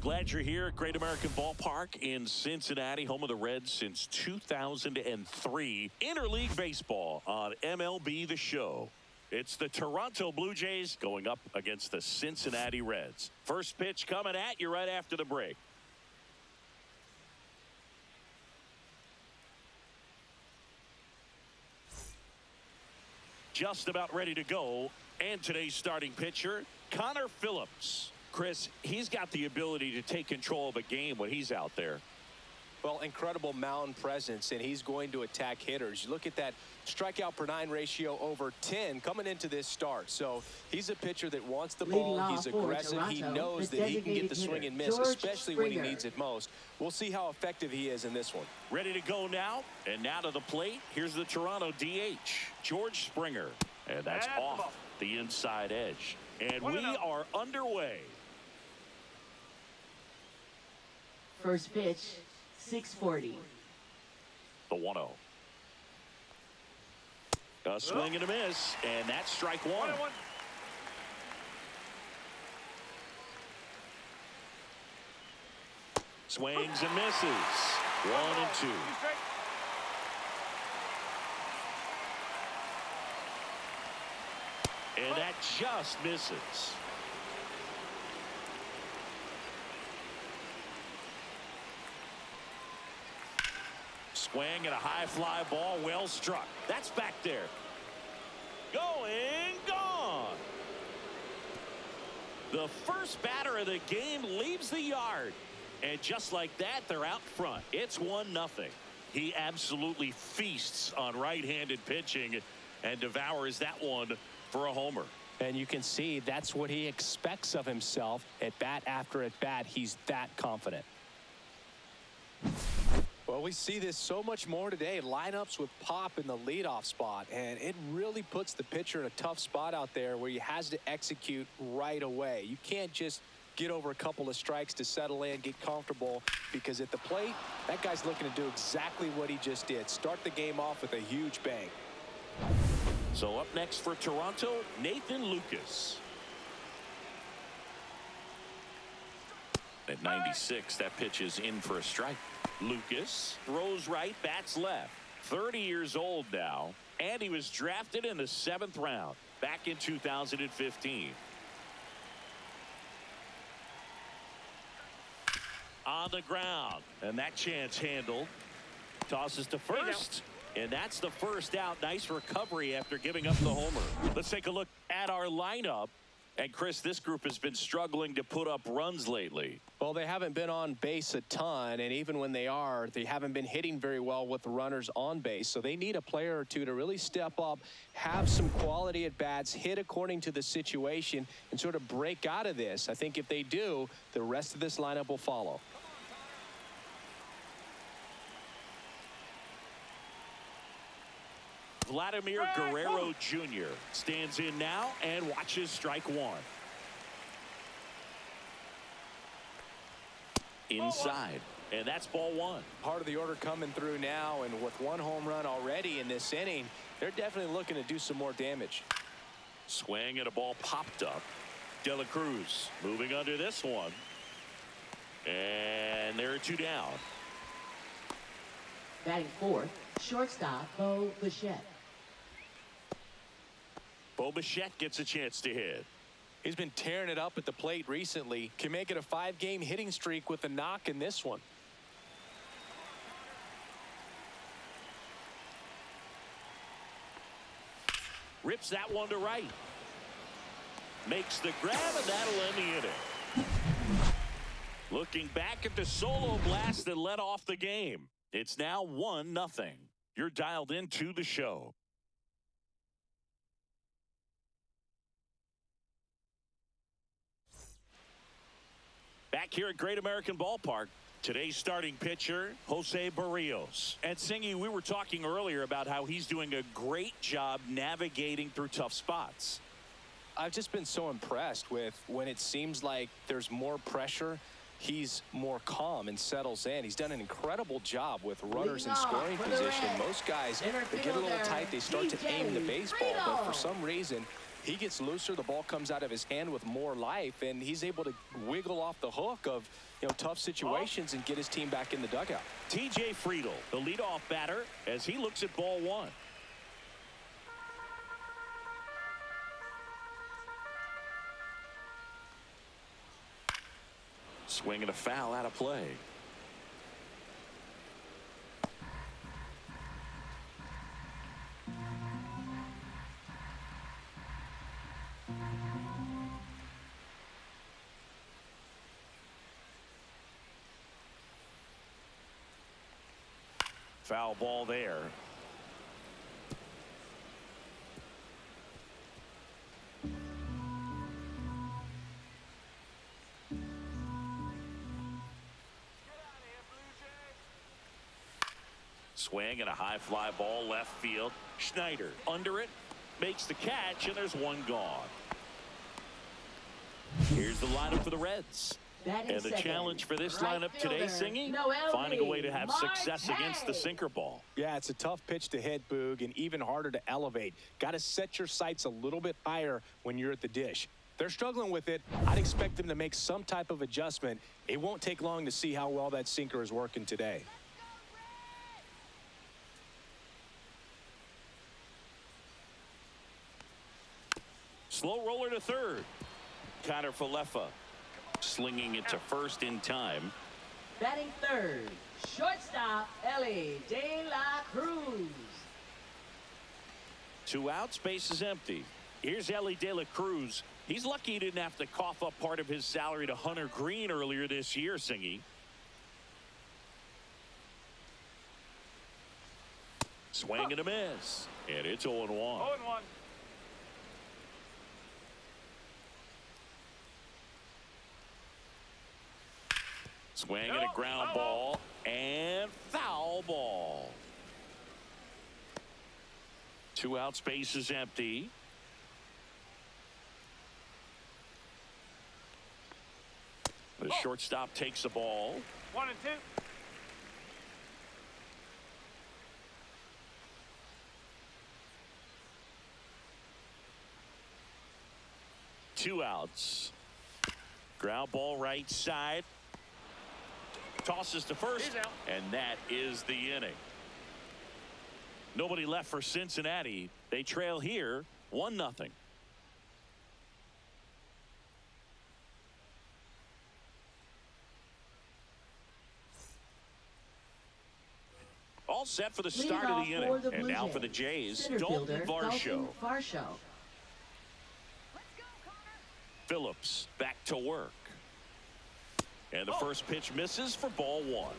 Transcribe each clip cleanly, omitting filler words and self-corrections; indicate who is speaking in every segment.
Speaker 1: Glad you're here at Great American Ballpark in Cincinnati, home of the Reds since 2003. Interleague baseball on MLB The Show. It's the Toronto Blue Jays going up against the Cincinnati Reds. First pitch coming at you right after the break. Just about ready to go. And today's starting pitcher, Connor Phillips. Chris, he's got the ability to take control of a game when he's out there.
Speaker 2: Well, incredible mound presence, and he's going to attack hitters. You look at that strikeout per 9 ratio over 10 coming into this start. So he's a pitcher that wants the ball. He's aggressive. He knows that he can get the swing and miss, especially when he needs it most. We'll see how effective he is in this one.
Speaker 1: Ready to go now. And now to the plate. Here's the Toronto DH, George Springer. And that's off the inside edge. And we are underway.
Speaker 3: First pitch, 6:40.
Speaker 1: The 1-0. A swing and a miss, and that's strike one. Swings and misses. 1-2. And that just misses. Swing and a high fly ball, well struck. That's back there. Going, gone. The first batter of the game leaves the yard. And just like that, they're out front. It's 1-0. He absolutely feasts on right-handed pitching and devours that one for a homer.
Speaker 2: And you can see that's what he expects of himself. At bat after at bat, he's that confident. Well, we see this so much more today. Lineups with pop in the leadoff spot, and it really puts the pitcher in a tough spot out there where he has to execute right away. You can't just get over a couple of strikes to settle in, get comfortable, because at the plate, that guy's looking to do exactly what he just did. Start the game off with a huge bang.
Speaker 1: So up next for Toronto, Nathan Lucas. At 96, that pitch is in for a strike. Lucas throws right, bats left. 30 years old now, and he was drafted in the 7th round back in 2015. On the ground, and that chance handled. Tosses to first, and that's the first out. Nice recovery after giving up the homer. Let's take a look at our lineup. And Chris, this group has been struggling to put up runs lately.
Speaker 2: Well, they haven't been on base a ton, and even when they are, they haven't been hitting very well with the runners on base. So they need a player or two to really step up, have some quality at bats, hit according to the situation, and sort of break out of this. I think if they do, the rest of this lineup will follow.
Speaker 1: Vladimir Guerrero Jr. stands in now and watches strike one. Inside, and that's ball one.
Speaker 2: Part of the order coming through now, and with one home run already in this inning, they're definitely looking to do some more damage.
Speaker 1: Swing and a ball popped up. De La Cruz moving under this one. And there are two down.
Speaker 3: Batting fourth, shortstop Bo Bichette.
Speaker 1: Bo Bichette gets a chance to hit.
Speaker 2: He's been tearing it up at the plate recently. Can make it a 5-game hitting streak with a knock in this one.
Speaker 1: Rips that one to right. Makes the grab, and that'll end the inning. Looking back at the solo blast that led off the game. It's now 1-0. You're dialed into the show. Back here at Great American Ballpark, today's starting pitcher, Jose Barrios. And Singy, we were talking earlier about how he's doing a great job navigating through tough spots.
Speaker 2: I've just been so impressed with when it seems like there's more pressure, he's more calm and settles in. He's done an incredible job with runners in scoring position. Most guys, they get a little tight, they start to aim the baseball, but for some reason, he gets looser, the ball comes out of his hand with more life, and he's able to wiggle off the hook of tough situations and get his team back in the dugout.
Speaker 1: TJ Friedel, the leadoff batter, as he looks at ball one. Swing and a foul out of play. Foul ball there. Swing and a high fly ball left field. Schneider under it, makes the catch, and there's one gone. Here's the lineup for the Reds. And the challenge for this lineup today, Singy, finding a way to have success against the sinker ball.
Speaker 2: Yeah, it's a tough pitch to hit, Boog, and even harder to elevate. Got to set your sights a little bit higher when you're at the dish. They're struggling with it. I'd expect them to make some type of adjustment. It won't take long to see how well that sinker is working today.
Speaker 1: Slow roller to third. Connor Falefa slinging it to first in time.
Speaker 3: Batting third, shortstop Ellie De La Cruz.
Speaker 1: 2 outs, base is empty. Here's Ellie De La Cruz. He's lucky he didn't have to cough up part of his salary to Hunter Green earlier this year, Singy. Swing and a miss. And it's 0-1.
Speaker 4: 0-1.
Speaker 1: Swing and a ground ball and foul ball. 2 outs, base is empty. The shortstop takes the ball.
Speaker 4: 1 and 2.
Speaker 1: Two outs. Ground ball right side. Tosses to first, and that is the inning. Nobody left for Cincinnati. They trail here 1-0. All set for the start of the inning. And now for the Jays, Dalton Varsho. Phillips back to work. And the first pitch misses for ball one.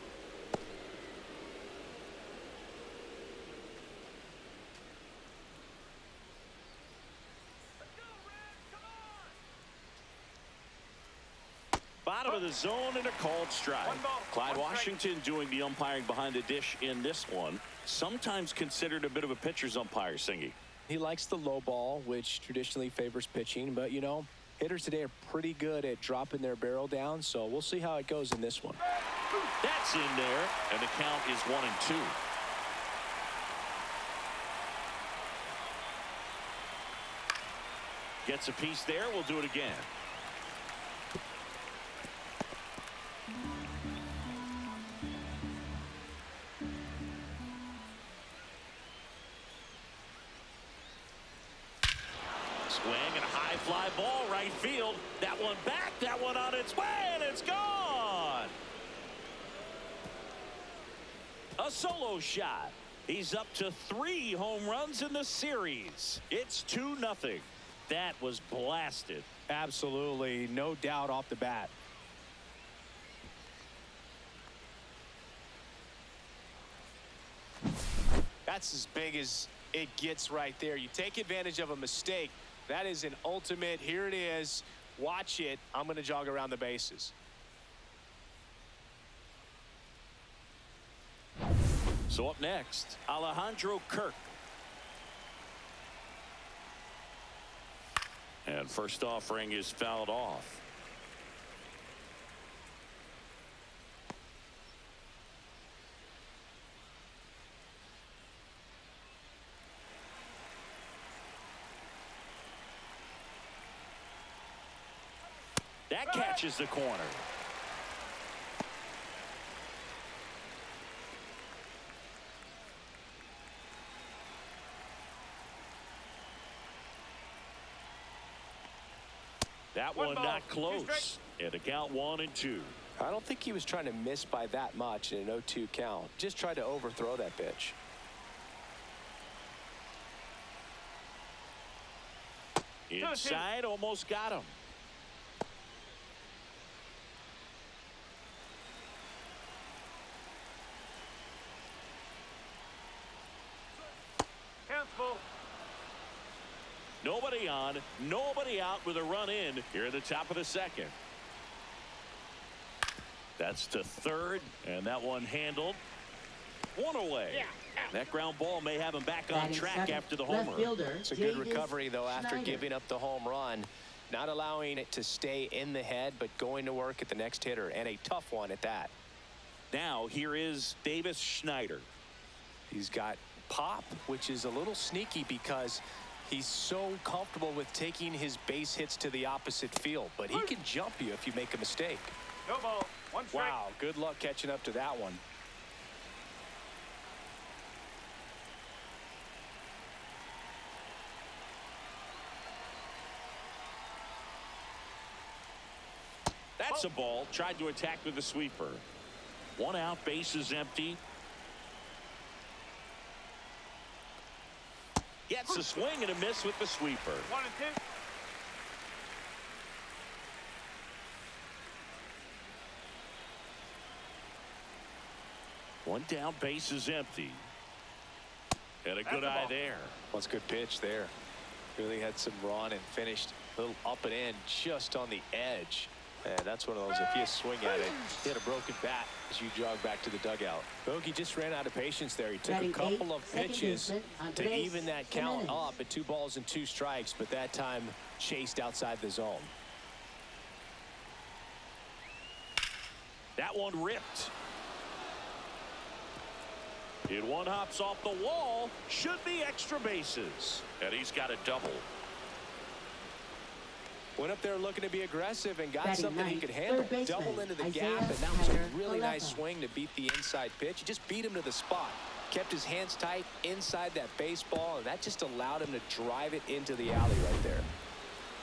Speaker 1: Bottom of the zone and a called strike. Clyde Washington doing the umpiring behind the dish in this one. Sometimes considered a bit of a pitcher's umpire, Singy.
Speaker 2: He likes the low ball, which traditionally favors pitching, but hitters today are pretty good at dropping their barrel down, so we'll see how it goes in this one.
Speaker 1: That's in there, and the count is 1-2. Gets a piece there. We'll do it again. Swing and a high fly ball right field. That one back, that one on its way, and it's gone. A solo shot. He's up to 3 home runs in the series. It's 2-0. That was blasted.
Speaker 2: Absolutely, no doubt off the bat. That's as big as it gets right there. You take advantage of a mistake. That is an ultimate. Here it is. Watch it. I'm going to jog around the bases.
Speaker 1: So up next, Alejandro Kirk. And first offering is fouled off. catches the corner. That one not close. And the count 1-2.
Speaker 2: I don't think he was trying to miss by that much in an 0-2 count. Just tried to overthrow that pitch.
Speaker 1: Inside, almost got him.
Speaker 4: Cancel.
Speaker 1: Nobody on, nobody out with a run in here at the top of the second. That's to third, and that one handled. One away. That ground ball may have him back on track after the homer.
Speaker 2: It's a good recovery, though, after giving up the home run. Not allowing it to stay in the head, but going to work at the next hitter, and a tough one at that.
Speaker 1: Now, here is Davis Schneider.
Speaker 2: He's got pop, which is a little sneaky because he's so comfortable with taking his base hits to the opposite field, but he can jump you if you make a mistake.
Speaker 4: No ball. One strike.
Speaker 2: Wow, good luck catching up to that one.
Speaker 1: That's a ball. Tried to attack with the sweeper. One out, bases empty. Gets a swing and a miss with the sweeper.
Speaker 4: 1-2.
Speaker 1: One down, bases empty. And a good eye there.
Speaker 2: That's a good pitch there. Really had some run and finished a little up and in just on the edge. And that's one of those, if you swing at it, hit a broken bat as you jog back to the dugout. Bogey just ran out of patience there. He took a couple of pitches to even that count up at 2 balls and 2 strikes, but that time chased outside the zone.
Speaker 1: That one ripped. Hit one, hops off the wall. Should be extra bases. And he's got a double.
Speaker 2: Went up there looking to be aggressive and got
Speaker 3: Batting
Speaker 2: something he
Speaker 3: ninth,
Speaker 2: could handle.
Speaker 3: third baseman,
Speaker 2: Double into the
Speaker 3: Isaiah
Speaker 2: gap, and that was a
Speaker 3: Tanner
Speaker 2: really nice
Speaker 3: Falefa.
Speaker 2: swing to beat the inside pitch. He just beat him to the spot. Kept his hands tight inside that baseball, and that just allowed him to drive it into the alley right there.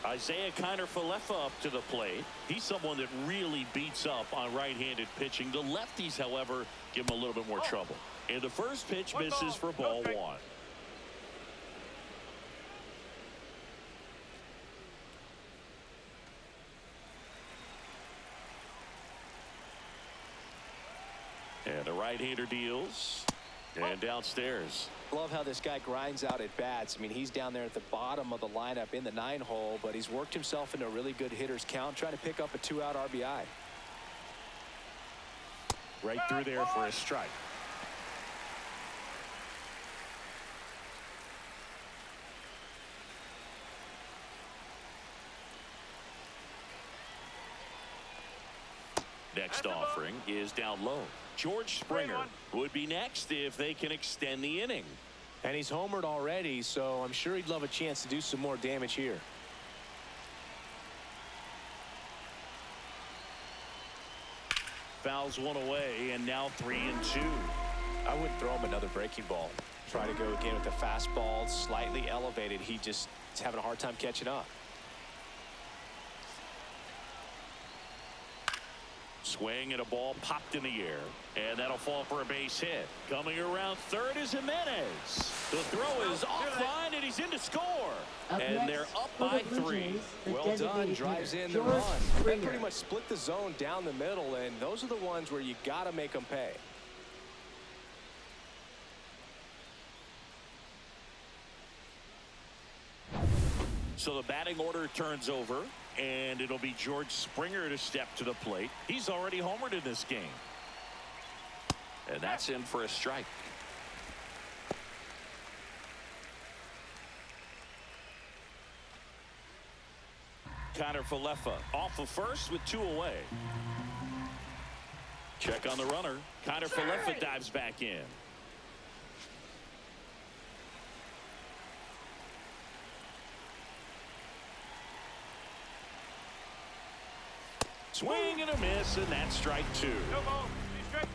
Speaker 1: Isaiah Falefa up to the plate. He's someone that really beats up on right-handed pitching. The lefties, however, give him a little bit more trouble. And the first pitch misses for ball 1. And the right-hander deals. And downstairs.
Speaker 2: Love how this guy grinds out at bats. I mean, he's down there at the bottom of the lineup in the 9-hole, but he's worked himself into a really good hitter's count, trying to pick up a 2-out RBI.
Speaker 1: Right through there for a strike. Next offering is down low. George Springer would be next if they can extend the inning.
Speaker 2: And he's homered already, so I'm sure he'd love a chance to do some more damage here.
Speaker 1: Fouls one away, and now 3-2.
Speaker 2: I wouldn't throw him another breaking ball. Try to go again with the fastball, slightly elevated. He just is having a hard time catching up.
Speaker 1: Swing and a ball popped in the air, and that'll fall for a base hit. Coming around third is Jimenez. The throw is offline, and he's in to score. And they're up by 3.
Speaker 2: Well done, drives in the run. They pretty much split the zone down the middle, and those are the ones where you got to make them pay.
Speaker 1: So the batting order turns over, and it'll be George Springer to step to the plate. He's already homered in this game. And that's in for a strike. Falefa off of first with 2 away. Check on the runner. Falefa dives back in. Swing and a miss, and that's strike 2.
Speaker 4: No ball. 2 straight.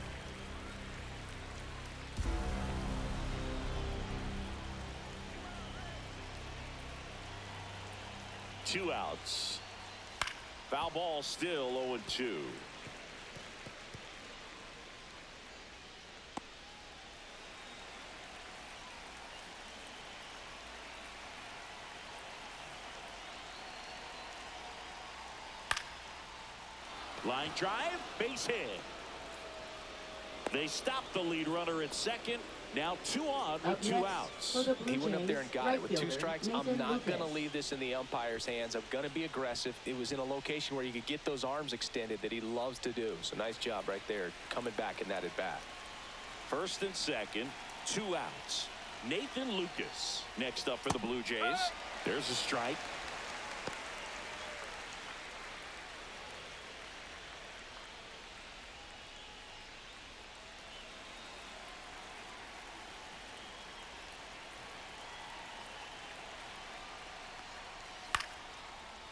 Speaker 1: Two outs. Foul ball, still 0-2. Line drive, base hit. They stopped the lead runner at second. Now 2 on with 2 outs.
Speaker 2: He went up there and got it with 2 strikes. I'm not going to leave this in the umpire's hands. I'm going to be aggressive. It was in a location where you could get those arms extended that he loves to do. So nice job right there coming back in that at bat.
Speaker 1: First and second, 2 outs. Nathan Lucas next up for the Blue Jays. There's a strike.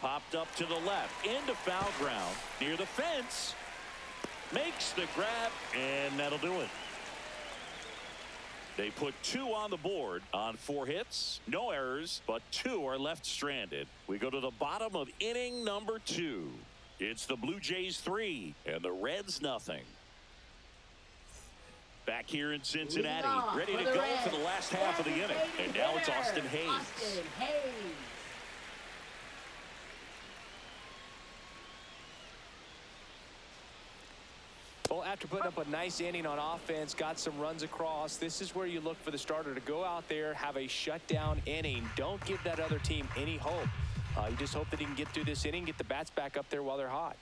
Speaker 1: Popped up to the left into foul ground near the fence. Makes the grab, and that'll do it. They put 2 on the board on 4 hits. No errors, but 2 are left stranded. We go to the bottom of inning number 2. It's the Blue Jays 3 and the Reds nothing. Back here in Cincinnati, ready to go for the last half of the inning. And now it's Austin Hayes.
Speaker 2: Well, after putting up a nice inning on offense, got some runs across, this is where you look for the starter to go out there, have a shutdown inning. Don't give that other team any hope. You just hope that he can get through this inning, get the bats back up there while they're hot.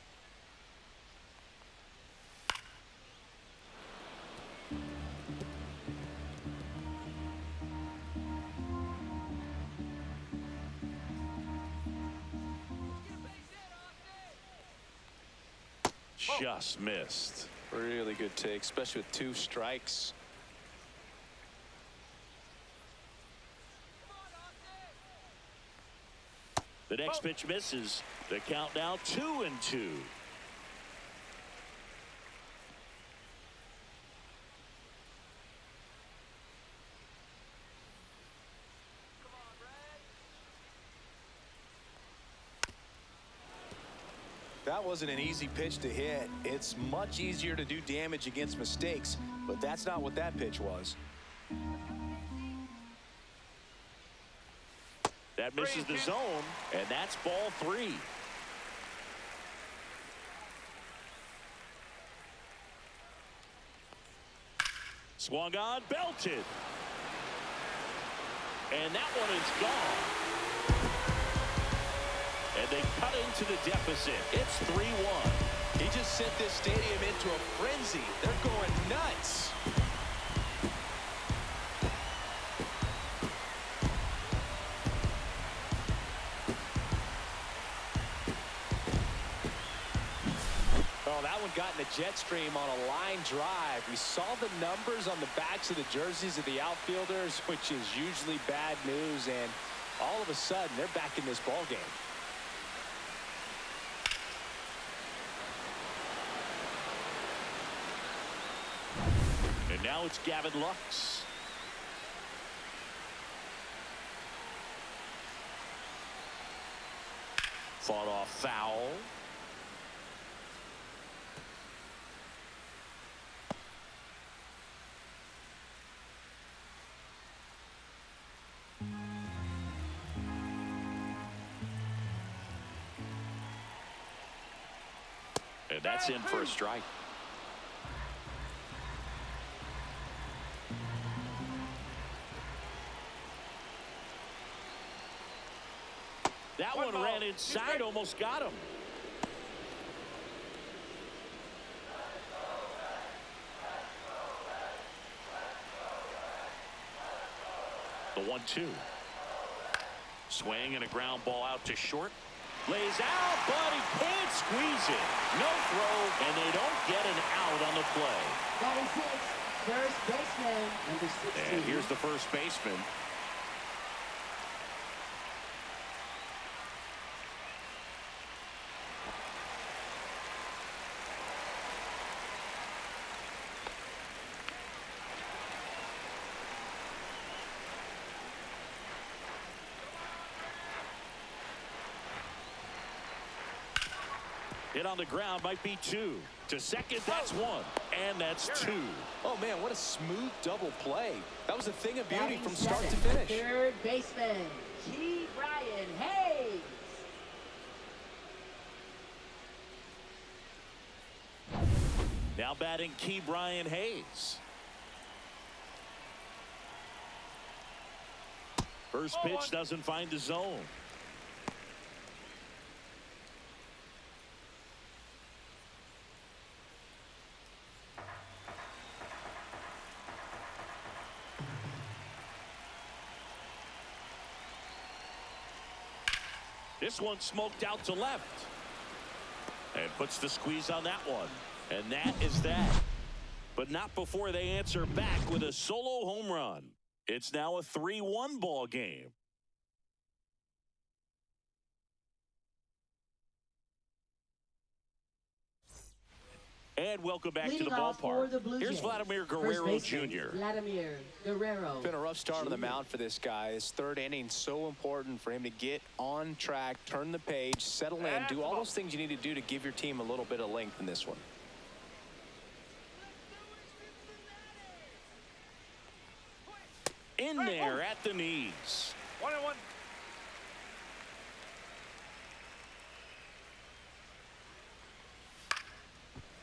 Speaker 1: Just missed.
Speaker 2: Really good take, especially with 2 strikes.
Speaker 1: The next pitch misses. The count now 2-2.
Speaker 2: That wasn't an easy pitch to hit. It's much easier to do damage against mistakes, but that's not what that pitch was.
Speaker 1: That misses the zone, and that's ball 3. Swung on, belted. And that one is gone. And they cut into the deficit. It's 3-1.
Speaker 2: He just sent this stadium into a frenzy. They're going nuts. Oh, that one got in the jet stream on a line drive. We saw the numbers on the backs of the jerseys of the outfielders, which is usually bad news, and all of a sudden they're back in this ball game.
Speaker 1: And now it's Gavin Lux. Fought off foul. And that's in for a strike. That one ran inside, almost got him. The 1-2. Swing and a ground ball out to short. Lays out, but he can't squeeze it. No throw, and they don't get an out on the play.
Speaker 3: That is it. First baseman, number 16.
Speaker 1: And here's the first baseman. Hit on the ground might be 2. To second, that's 1. And that's 2.
Speaker 2: Oh, man, what a smooth double play. That was a thing of beauty
Speaker 3: Batting
Speaker 2: from start to
Speaker 3: seventh,
Speaker 2: finish.
Speaker 3: third baseman, Key Brian Hayes.
Speaker 1: Now batting Key Brian Hayes. First pitch doesn't find the zone. This one smoked out to left. And puts the squeeze on that one. And that is that. But not before they answer back with a solo home run. It's now a 3-1 ball game. And welcome back to the ballpark. Here's Vladimir Guerrero Jr.
Speaker 3: Vladimir Guerrero.
Speaker 2: It's been a rough start on the mound for this guy. His third inning, so important for him to get on track, turn the page, settle in, do all those things you need to do to give your team a little bit of length in this one.
Speaker 1: In there at the knees.
Speaker 4: 1-1.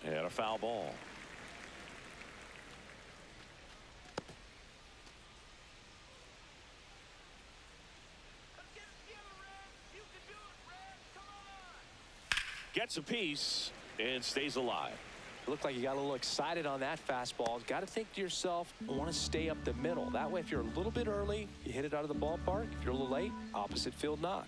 Speaker 1: And a foul ball. Gets a piece and stays alive.
Speaker 2: Looked like you got a little excited on that fastball. Got to think to yourself, I want to stay up the middle. That way, if you're a little bit early, you hit it out of the ballpark. If you're a little late, opposite field not.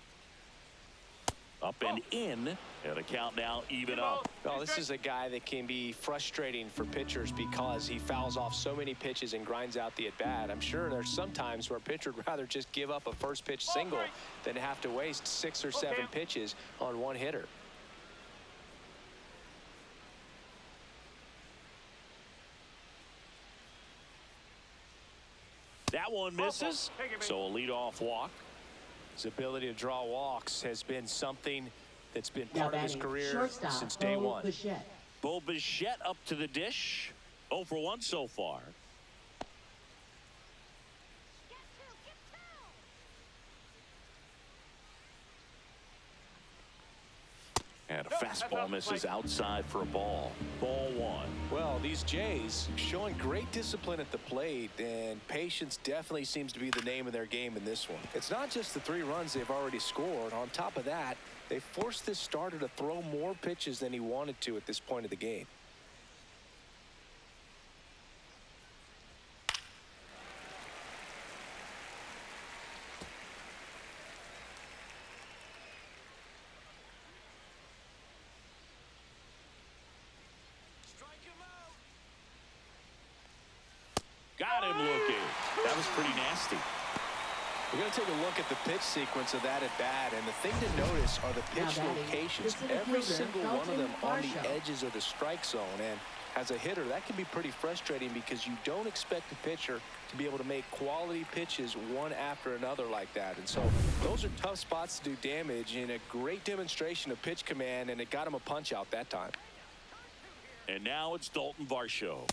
Speaker 1: Up and in, and the count now even up.
Speaker 2: Well, this is a guy that can be frustrating for pitchers because he fouls off so many pitches and grinds out the at-bat. I'm sure there's some times where a pitcher would rather just give up a first pitch single than have to waste 6 or 7 pitches on one hitter.
Speaker 1: That one misses, so a leadoff walk.
Speaker 2: His ability to draw walks has been something that's been part of his career since day one.
Speaker 1: Bo Bichette up to the dish. 0 for 1 so far. And a fastball misses outside for a ball. Ball 1.
Speaker 2: Well, these Jays showing great discipline at the plate, and patience definitely seems to be the name of their game in this one. It's not just the 3 runs they've already scored. On top of that, they forced this starter to throw more pitches than he wanted to at this point of the game.
Speaker 1: Got him looking. That was pretty nasty.
Speaker 2: We're going to take a look at the pitch sequence of that at bat, and the thing to notice are the pitch locations. Every single one of them on the edges of the strike zone, and as a hitter, that can be pretty frustrating because you don't expect the pitcher to be able to make quality pitches one after another like that. And so those are tough spots to do damage, and a great demonstration of pitch command, and it got him a punch out that time.
Speaker 1: And now it's Dalton Varsho.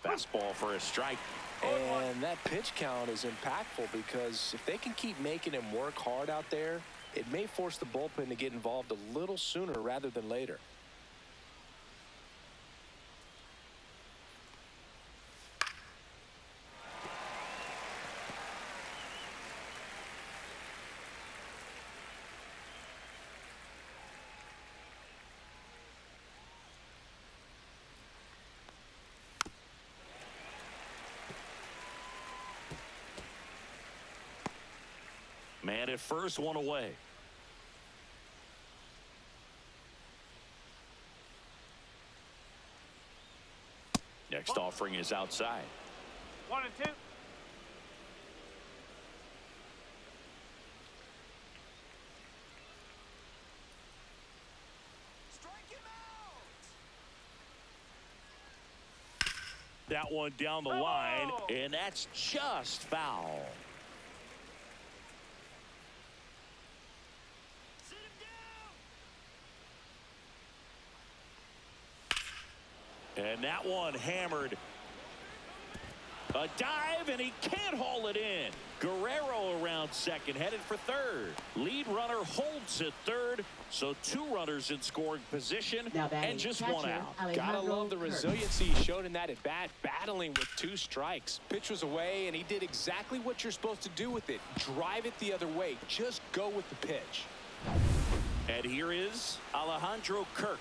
Speaker 1: Fastball for a strike.
Speaker 2: And that pitch count is impactful because if they can keep making him work hard out there, it may force the bullpen to get involved a little sooner rather than later.
Speaker 1: Man at first, 1 away. Next offering is outside.
Speaker 4: 1-2.
Speaker 1: That one down the line, and that's just foul. And that one hammered. A dive, and he can't haul it in. Guerrero around second, headed for third. Lead runner holds at third, so 2 runners in scoring position and just 1 out.
Speaker 2: Gotta love the resiliency he showed in that at bat, battling with 2 strikes. Pitch was away, and he did exactly what you're supposed to do with it. Drive it the other way. Just go with the pitch.
Speaker 1: And here is Alejandro Kirk.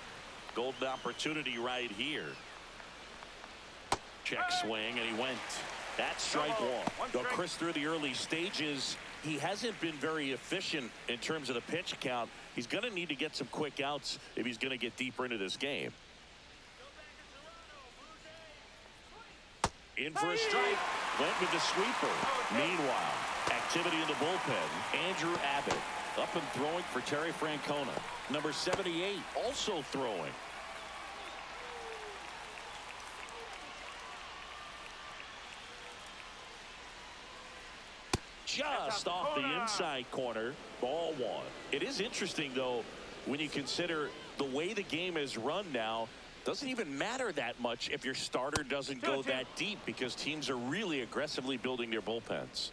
Speaker 1: Golden opportunity right here. Check swing, and he went. That's strike one. Though Chris, through the early stages, he hasn't been very efficient in terms of the pitch count. He's going to need to get some quick outs if he's going to get deeper into this game. In for a strike. Went with the sweeper. Meanwhile, activity in the bullpen. Andrew Abbott up and throwing for Terry Francona. Number 78 also throwing. Just off the inside corner. Ball 1. It is interesting, though, when you consider the way the game is run now. Doesn't even matter that much if your starter doesn't go that deep, because teams are really aggressively building their bullpens.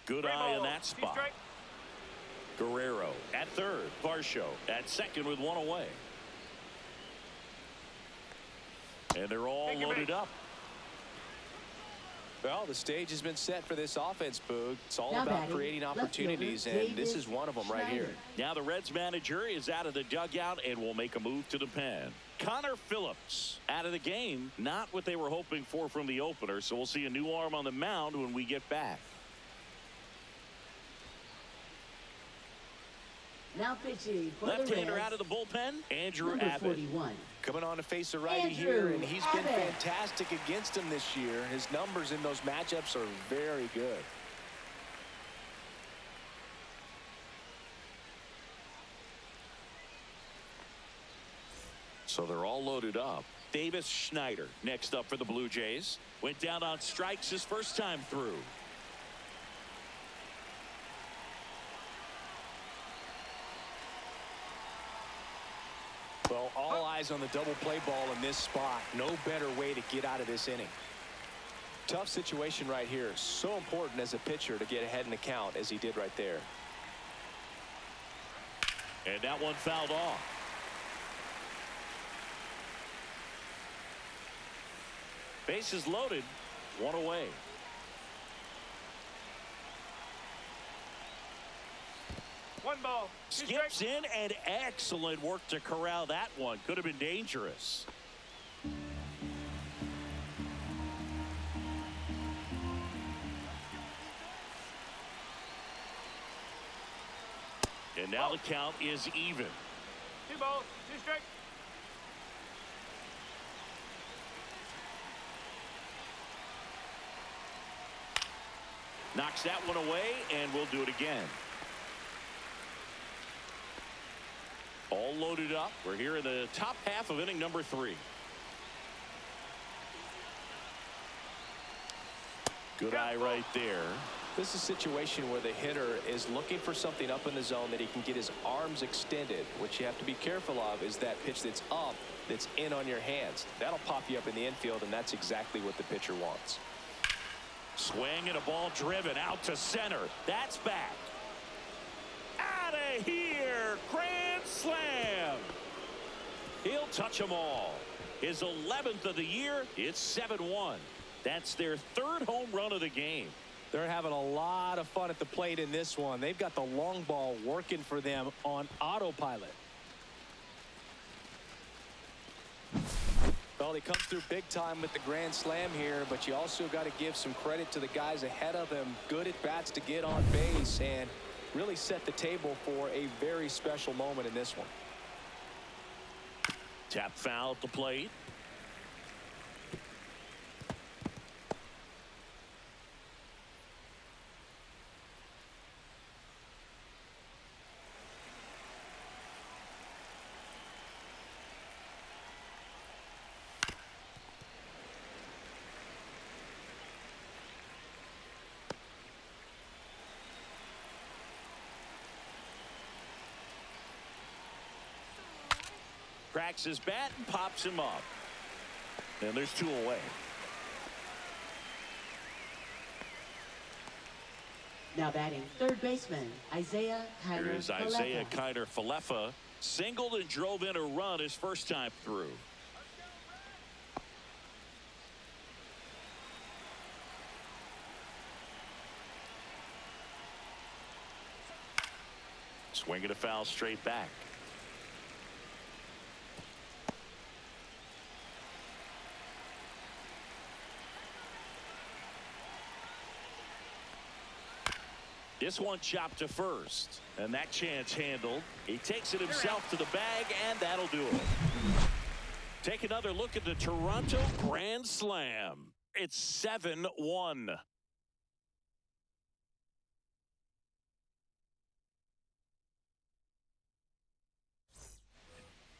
Speaker 1: Good eye in that spot. Guerrero at third. Varsho at second with 1 away. And they're all loaded up.
Speaker 2: Well, the stage has been set for this offense, Boog. It's all about creating opportunities, and this is one of them right here.
Speaker 1: Now the Reds manager is out of the dugout and will make a move to the pen. Connor Phillips out of the game. Not what they were hoping for from the opener, so we'll see a new arm on the mound when we get back.
Speaker 3: Now pitching for
Speaker 1: left-hander
Speaker 3: the Reds,
Speaker 1: out of the bullpen, Andrew Abbott.
Speaker 3: 41.
Speaker 2: Coming on to face a righty here, and he's been fantastic against him this year. His numbers in those matchups are very good.
Speaker 1: So they're all loaded up. Davis Schneider next up for the Blue Jays. Went down on strikes his first time through.
Speaker 2: Well, all eyes on the double play ball in this spot. No better way to get out of this inning. Tough situation right here. So important as a pitcher to get ahead in the count as he did right there.
Speaker 1: And that one fouled off. Bases loaded. 1 away.
Speaker 4: One ball.
Speaker 1: Skips in, and excellent work to corral that one. Could have been dangerous. And now the count is even.
Speaker 4: 2 balls, 2 strikes.
Speaker 1: Knocks that one away, and we'll do it again. All loaded up. We're here in the top half of inning number 3. Good eye right there.
Speaker 2: This is a situation where the hitter is looking for something up in the zone that he can get his arms extended. What you have to be careful of is that pitch that's up, that's in on your hands. That'll pop you up in the infield, and that's exactly what the pitcher wants.
Speaker 1: Swing and a ball driven out to center. That's back. Out of here. Grand slam. He'll touch them all. His 11th of the year. It's 7-1. That's their 3rd home run of the game.
Speaker 2: They're having a lot of fun at the plate in this one. They've got the long ball working for them on autopilot. Well, he comes through big time with the grand slam here, but you also got to give some credit to the guys ahead of him. Good at bats to get on base and really set the table for a very special moment in this one.
Speaker 1: Tap foul at the plate. cracks his bat and pops him up. And there's 2 away.
Speaker 3: Now batting third baseman, Isaiah
Speaker 1: Here
Speaker 3: Kiner
Speaker 1: is Isaiah
Speaker 3: Falefa.
Speaker 1: Kiner Falefa. Singled and drove in a run his first time through. Swinging a foul straight back. This one chopped to first, and that chance handled. He takes it himself to the bag, and that'll do it. Take another look at the Toronto Grand Slam. It's 7-1.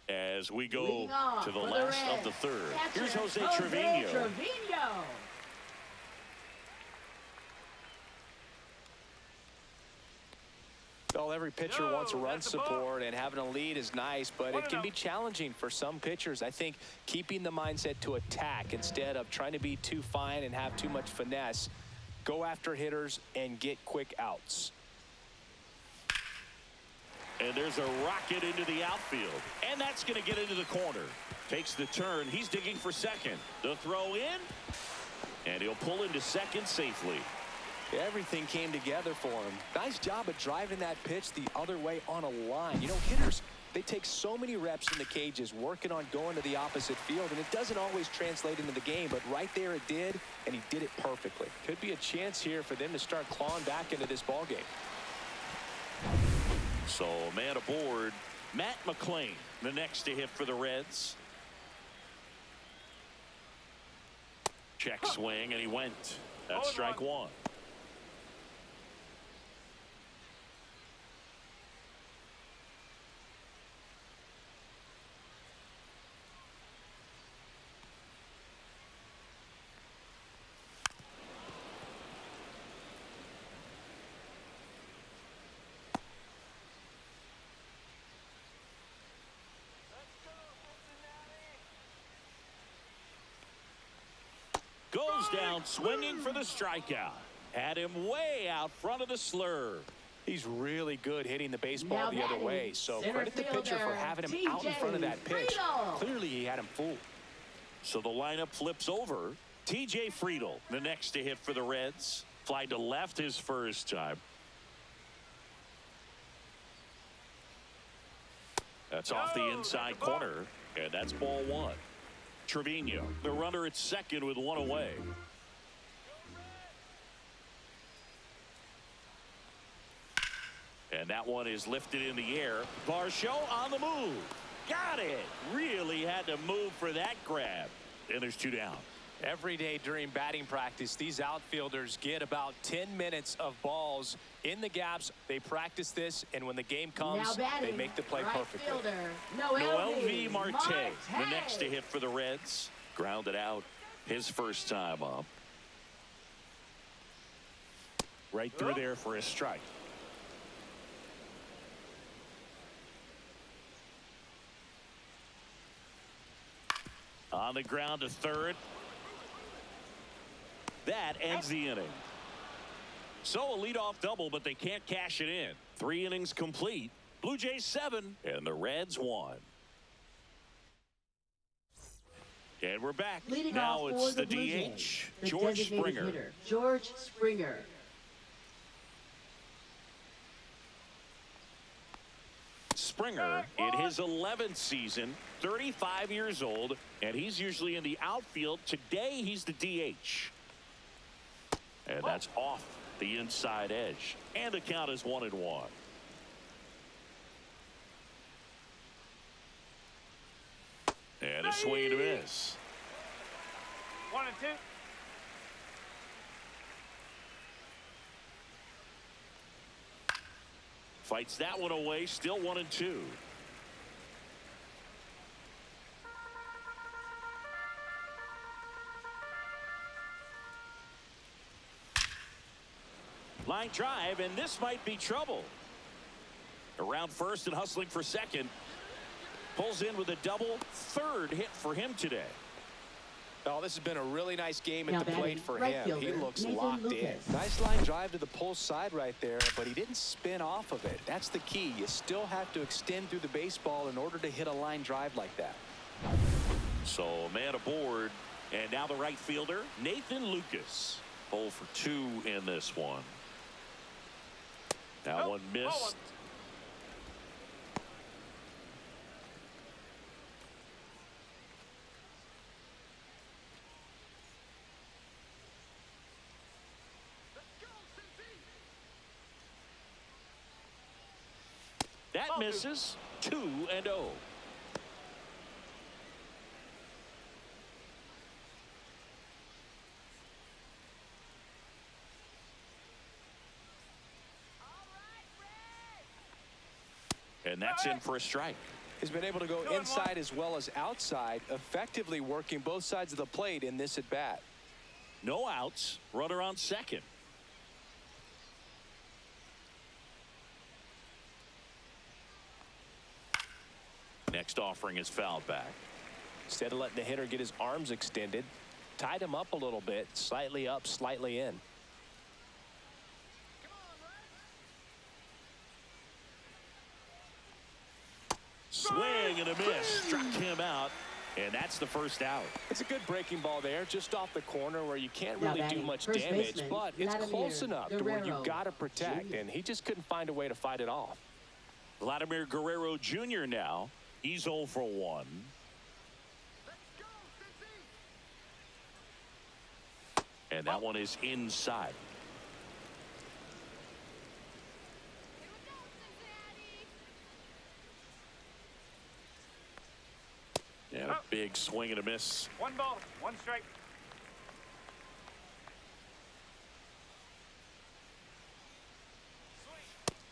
Speaker 1: As we go to the last of the third. Here's Jose Trevino.
Speaker 2: Well, every pitcher wants a run support, and having a lead is nice, but it can be challenging for some pitchers. I think keeping the mindset to attack instead of trying to be too fine and have too much finesse, go after hitters and get quick outs.
Speaker 1: And there's a rocket into the outfield, and that's going to get into the corner. Takes the turn. He's digging for second. The throw in, and he'll pull into second safely.
Speaker 2: Everything came together for him. Nice job of driving that pitch the other way on a line. You know, hitters, they take so many reps in the cages working on going to the opposite field, and it doesn't always translate into the game, but right there it did, and he did it perfectly. Could be a chance here for them to start clawing back into this ball game.
Speaker 1: So, man aboard, Matt McClain, the next to hit for the Reds. Check swing, and he went. That's strike 1. Goes down swinging for the strikeout. Had him way out front of the slur.
Speaker 2: He's really good hitting the baseball the other way, so credit the pitcher for having him out in front of that pitch. Clearly he had him fooled.
Speaker 1: So the lineup flips over. TJ Friedel, the next to hit for the Reds. Fly to left his first time. That's off the inside corner, and that's ball 1. Trevino, the runner at second with 1 away. And that one is lifted in the air. Varsho on the move. Got it. Really had to move for that grab. And there's 2 down.
Speaker 2: Every day during batting practice, these outfielders get about 10 minutes of balls in the gaps. They practice this, and when the game comes, they make the play perfectly.
Speaker 1: Noel V. Marte, the next to hit for the Reds. Grounded out his first time up. Right through there for a strike. On the ground to third. That ends the inning. So a leadoff double, but they can't cash it in. 3 innings complete. Blue Jays 7 and the Reds 1. And we're back.
Speaker 3: Leading
Speaker 1: now
Speaker 3: off
Speaker 1: it's
Speaker 3: for
Speaker 1: the
Speaker 3: Blue
Speaker 1: DH,
Speaker 3: Jays, the
Speaker 1: George
Speaker 3: designated
Speaker 1: Springer.
Speaker 3: hitter, George Springer.
Speaker 1: Springer in his 11th season, 35 years old, and he's usually in the outfield. Today he's the DH. And that's off the inside edge. And the count is 1-1. And a swing and a miss.
Speaker 4: 1-2.
Speaker 1: Fights that one away, still 1-2. Line drive, and this might be trouble. Around first and hustling for second. Pulls in with a double. Third hit for him today.
Speaker 2: Oh, this has been a really nice game
Speaker 3: Now
Speaker 2: at the plate for
Speaker 3: right
Speaker 2: him.
Speaker 3: fielder,
Speaker 2: He looks
Speaker 3: Nathan
Speaker 2: locked
Speaker 3: Lucas.
Speaker 2: in. Nice line drive to the pull side right there, but he didn't spin off of it. That's the key. You still have to extend through the baseball in order to hit a line drive like that.
Speaker 1: So a man aboard, and now the right fielder, Nathan Lucas. 0 for 2 in this one. That one missed. That misses. 2-0. And that's in for a strike.
Speaker 2: He's been able to go inside as well as outside, effectively working both sides of the plate in this at bat.
Speaker 1: No outs. Runner on second. Next offering is fouled back.
Speaker 2: Instead of letting the hitter get his arms extended, tied him up a little bit, slightly up, slightly in.
Speaker 1: Swing and a miss. Struck him out. And that's the first out.
Speaker 2: It's a good breaking ball there, just off the corner where you can't
Speaker 3: Now
Speaker 2: really do
Speaker 3: batting,
Speaker 2: much
Speaker 3: first
Speaker 2: damage,
Speaker 3: baseman,
Speaker 2: but it's
Speaker 3: Vladimir
Speaker 2: close enough to where you've
Speaker 3: Guerrero
Speaker 2: got to protect,
Speaker 3: Jr.
Speaker 2: and he just couldn't find a way to fight it off.
Speaker 1: Vladimir Guerrero Jr. now. He's 0 for 1. And that one is inside. Yeah, a big swing and a miss.
Speaker 4: 1 ball, 1 strike.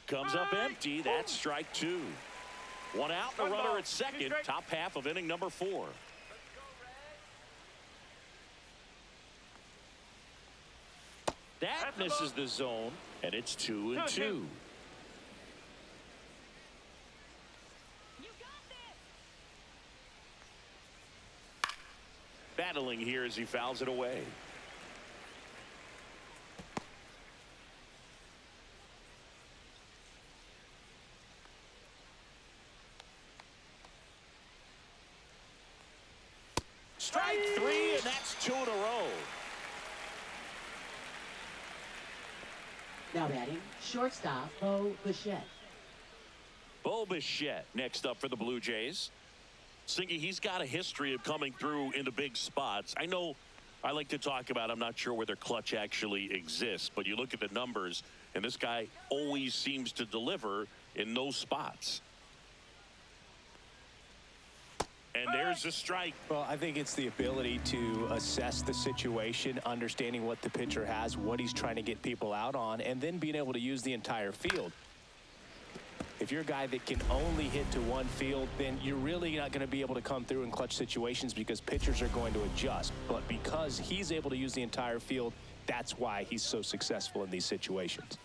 Speaker 1: Comes up empty. That's strike 2. 1 out, the runner at second. Top half of inning number 4. That misses the zone, and it's 2-2. Battling here as he fouls it away. Strike 3, and that's 2 in a row.
Speaker 3: Now batting, shortstop, Bo Bichette.
Speaker 1: Bo Bichette next up for the Blue Jays. Singy, he's got a history of coming through in the big spots. I know I like to talk about, I'm not sure whether clutch actually exists, but you look at the numbers, and this guy always seems to deliver in those spots. And there's a strike.
Speaker 2: Well, I think it's the ability to assess the situation, understanding what the pitcher has, what he's trying to get people out on, and then being able to use the entire field. If you're a guy that can only hit to one field, then you're really not going to be able to come through in clutch situations because pitchers are going to adjust. But because he's able to use the entire field, that's why he's so successful in these situations.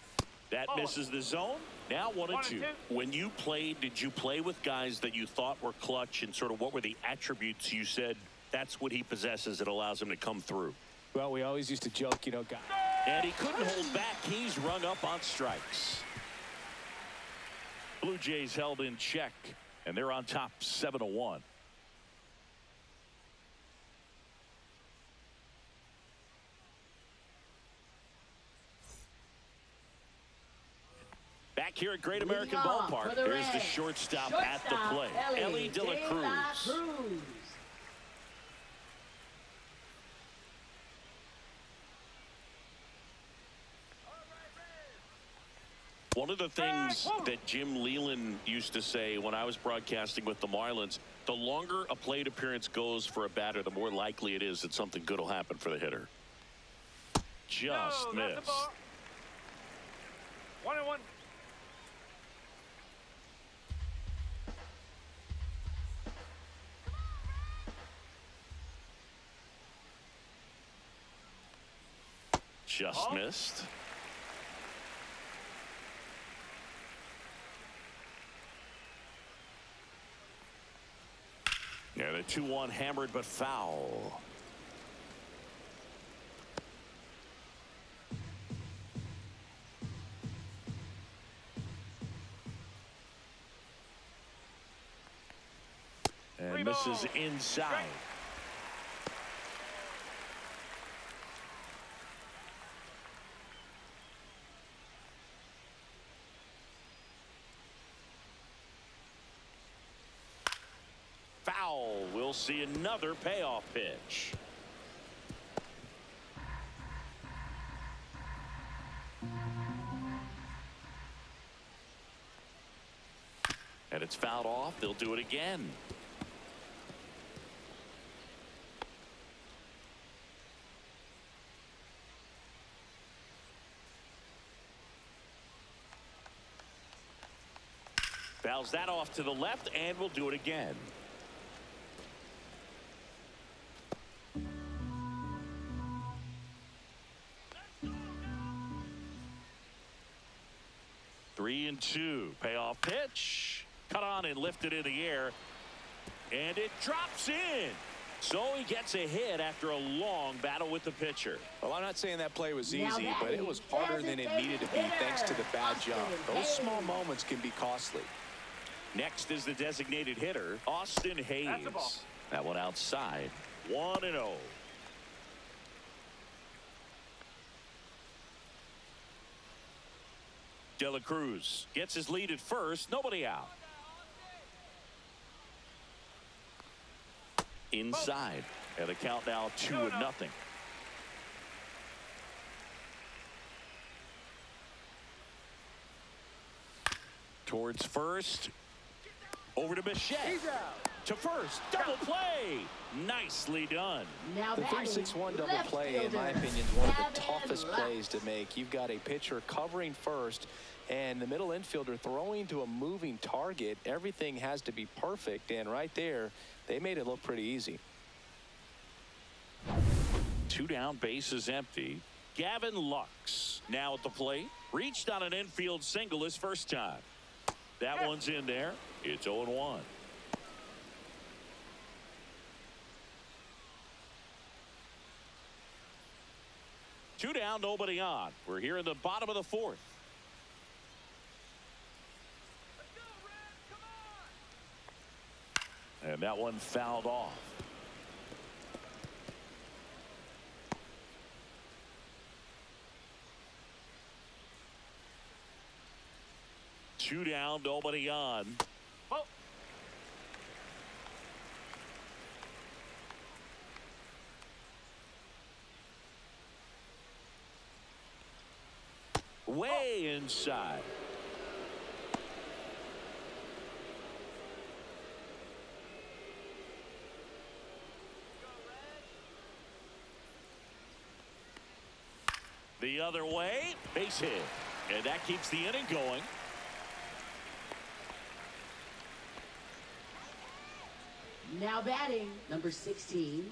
Speaker 1: That misses the zone. Now 1-2. When you played, did you play with guys that you thought were clutch, and sort of what were the attributes you said that's what he possesses that allows him to come through?
Speaker 2: Well, we always used to joke, you know, guys.
Speaker 1: And he couldn't hold back. He's rung up on strikes. Blue Jays held in check, and they're on top 7-1. Back here at Great American Ballpark, there's the shortstop at the plate, Ellie De La Cruz. One of the things that Jim Leland used to say when I was broadcasting with the Marlins, the longer a plate appearance goes for a batter, the more likely it is that something good will happen for the hitter. Just missed.
Speaker 4: 1-1.
Speaker 1: Just missed. And a 2-1 hammered but foul. And misses inside. Foul. We'll see another payoff pitch. And it's fouled off. They'll do it again. Fouls that off to the left, and we'll do it again. Three and two. Payoff pitch. Cut on and lifted in the air. And it drops in. So he gets a hit after a long battle with the pitcher.
Speaker 2: Well, I'm not saying that play was easy, but it was harder than it needed to be thanks to the bad jump. Those small moments can be costly.
Speaker 1: Next is the designated hitter, Austin Hayes. That one outside. 1-0. De La Cruz gets his lead at first. Nobody out. Inside. And the count now 2-0. Towards first. Over to Bichette. To first. Double play. Nicely done.
Speaker 3: Now
Speaker 2: The 3-6-1 double play, in my opinion, is one of the toughest plays to make. You've got a pitcher covering first, and the middle infielder throwing to a moving target. Everything has to be perfect, and right there, they made it look pretty easy.
Speaker 1: 2 down, bases empty. Gavin Lux now at the plate. Reached on an infield single his first time. That one's in there. It's 0-1. Two down, nobody on. We're here in the bottom of the fourth. And that one fouled off. Two down, nobody on.
Speaker 4: Oh.
Speaker 1: Way inside. The other way, base hit. And that keeps the inning going.
Speaker 3: Now batting, number 16.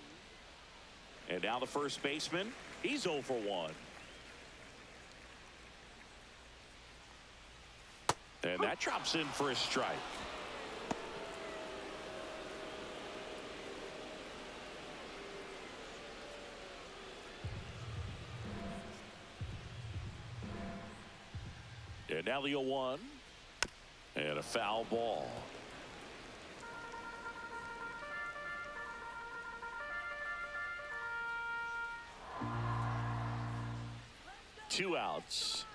Speaker 1: And now the first baseman, he's 0 for 1. And that drops in for a strike. And now the 0-1. And a foul ball. Two outs.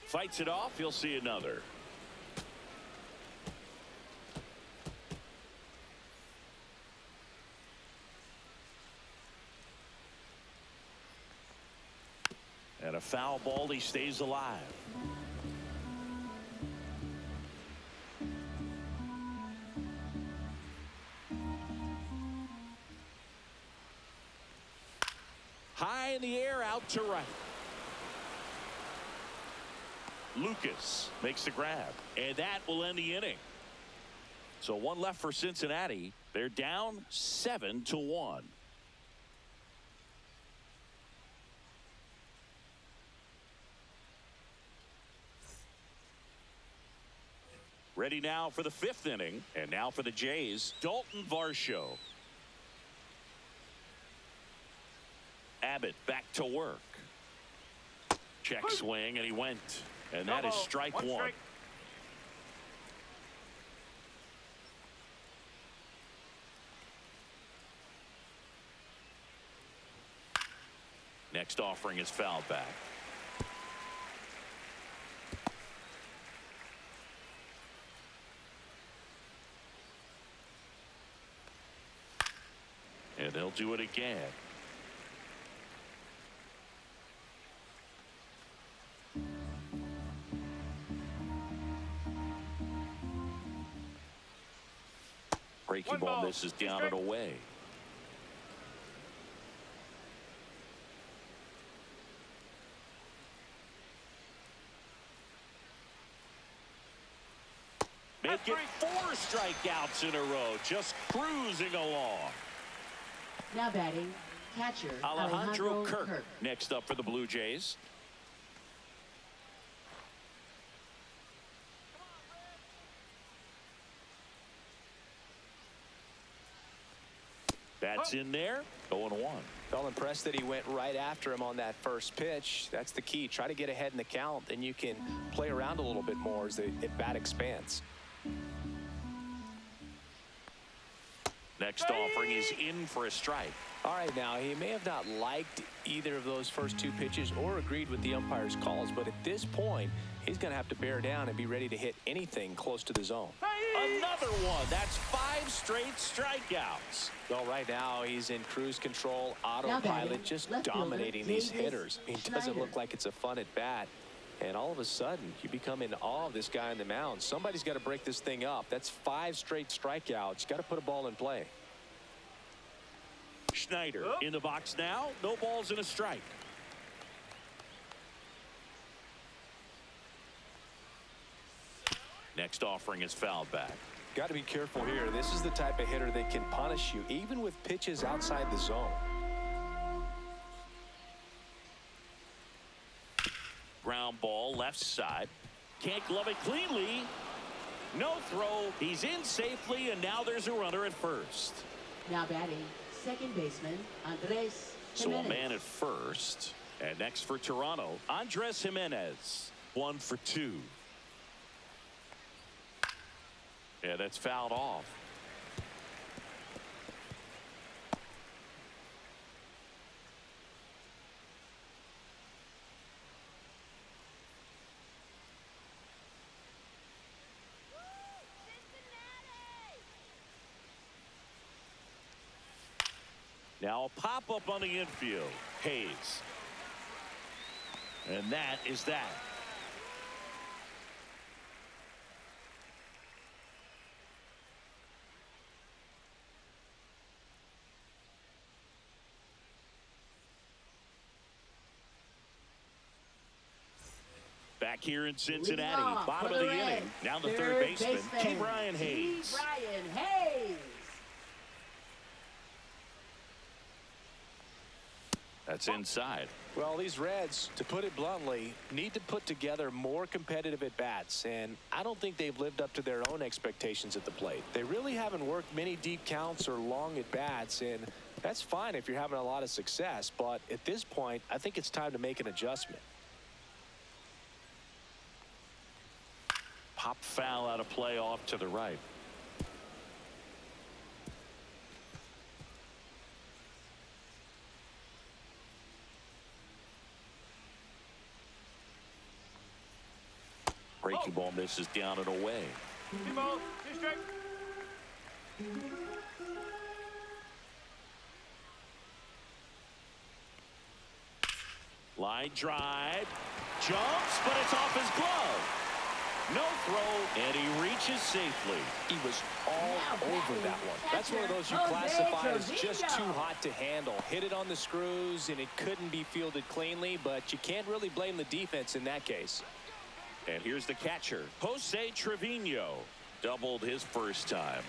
Speaker 1: Fights it off. You'll see another. And a foul ball. He stays alive. High in the air, out to right. Lucas makes the grab, and that will end the inning. So one left for Cincinnati. They're down 7-1. Ready now for the 5th inning. And now for the Jays, Dalton Varsho. Abbott back to work. Check swing, and he went. And that is strike one.
Speaker 4: Strike.
Speaker 1: Next offering is fouled back. And they'll do it again. Breaking ball misses down and away. Make it 4 strikeouts in a row, just cruising along.
Speaker 3: Now batting, catcher
Speaker 1: Alejandro Kirk next up for the Blue Jays. That's in there. 0-1.
Speaker 2: Felt impressed that he went right after him on that first pitch. That's the key. Try to get ahead in the count, then you can play around a little bit more as the at-bat expands.
Speaker 1: Next offering is in for a strike.
Speaker 2: All right, now he may have not liked either of those first 2 pitches or agreed with the umpire's calls, but at this point he's going to have to bear down and be ready to hit anything close to the zone.
Speaker 1: Another one. That's 5 straight strikeouts.
Speaker 2: Well, right now he's in cruise control, autopilot, just dominating these hitters. It doesn't look like it's a fun at bat. And all of a sudden, you become in awe of this guy on the mound. Somebody's got to break this thing up. That's 5 straight strikeouts. Got to put a ball in play.
Speaker 1: Schneider in the box now. No balls and a strike. Next offering is fouled back.
Speaker 2: Got to be careful here. This is the type of hitter that can punish you, even with pitches outside the zone.
Speaker 1: Ground ball left side. Can't glove it cleanly. No throw. He's in safely, and now there's a runner at first.
Speaker 3: Now batting, second baseman Andres
Speaker 1: So
Speaker 3: Jimenez.
Speaker 1: a man at first. And next for Toronto, Andres Jimenez. 1 for 2. Yeah, that's fouled off. Now a pop-up on the infield. Hayes. And that is that. Back here in Cincinnati, bottom of the inning. Now the third baseman, Ke'Bryan Hayes.
Speaker 3: Ke'Bryan Hayes.
Speaker 1: That's inside.
Speaker 2: Well, these Reds, to put it bluntly, need to put together more competitive at-bats, and I don't think they've lived up to their own expectations at the plate. They really haven't worked many deep counts or long at-bats, and that's fine if you're having a lot of success, but at this point, I think it's time to make an adjustment.
Speaker 1: Pop foul out of play off to the right. Breaking ball misses down and away.
Speaker 4: 2 balls, 2 strikes.
Speaker 1: Line drive. Jumps, but it's off his glove. No throw, and he reaches safely.
Speaker 2: He was all over that one. That's one of those you classify as just too hot to handle. Hit it on the screws, and it couldn't be fielded cleanly, but you can't really blame the defense in that case.
Speaker 1: And here's the catcher, Jose Trevino. Doubled his first time.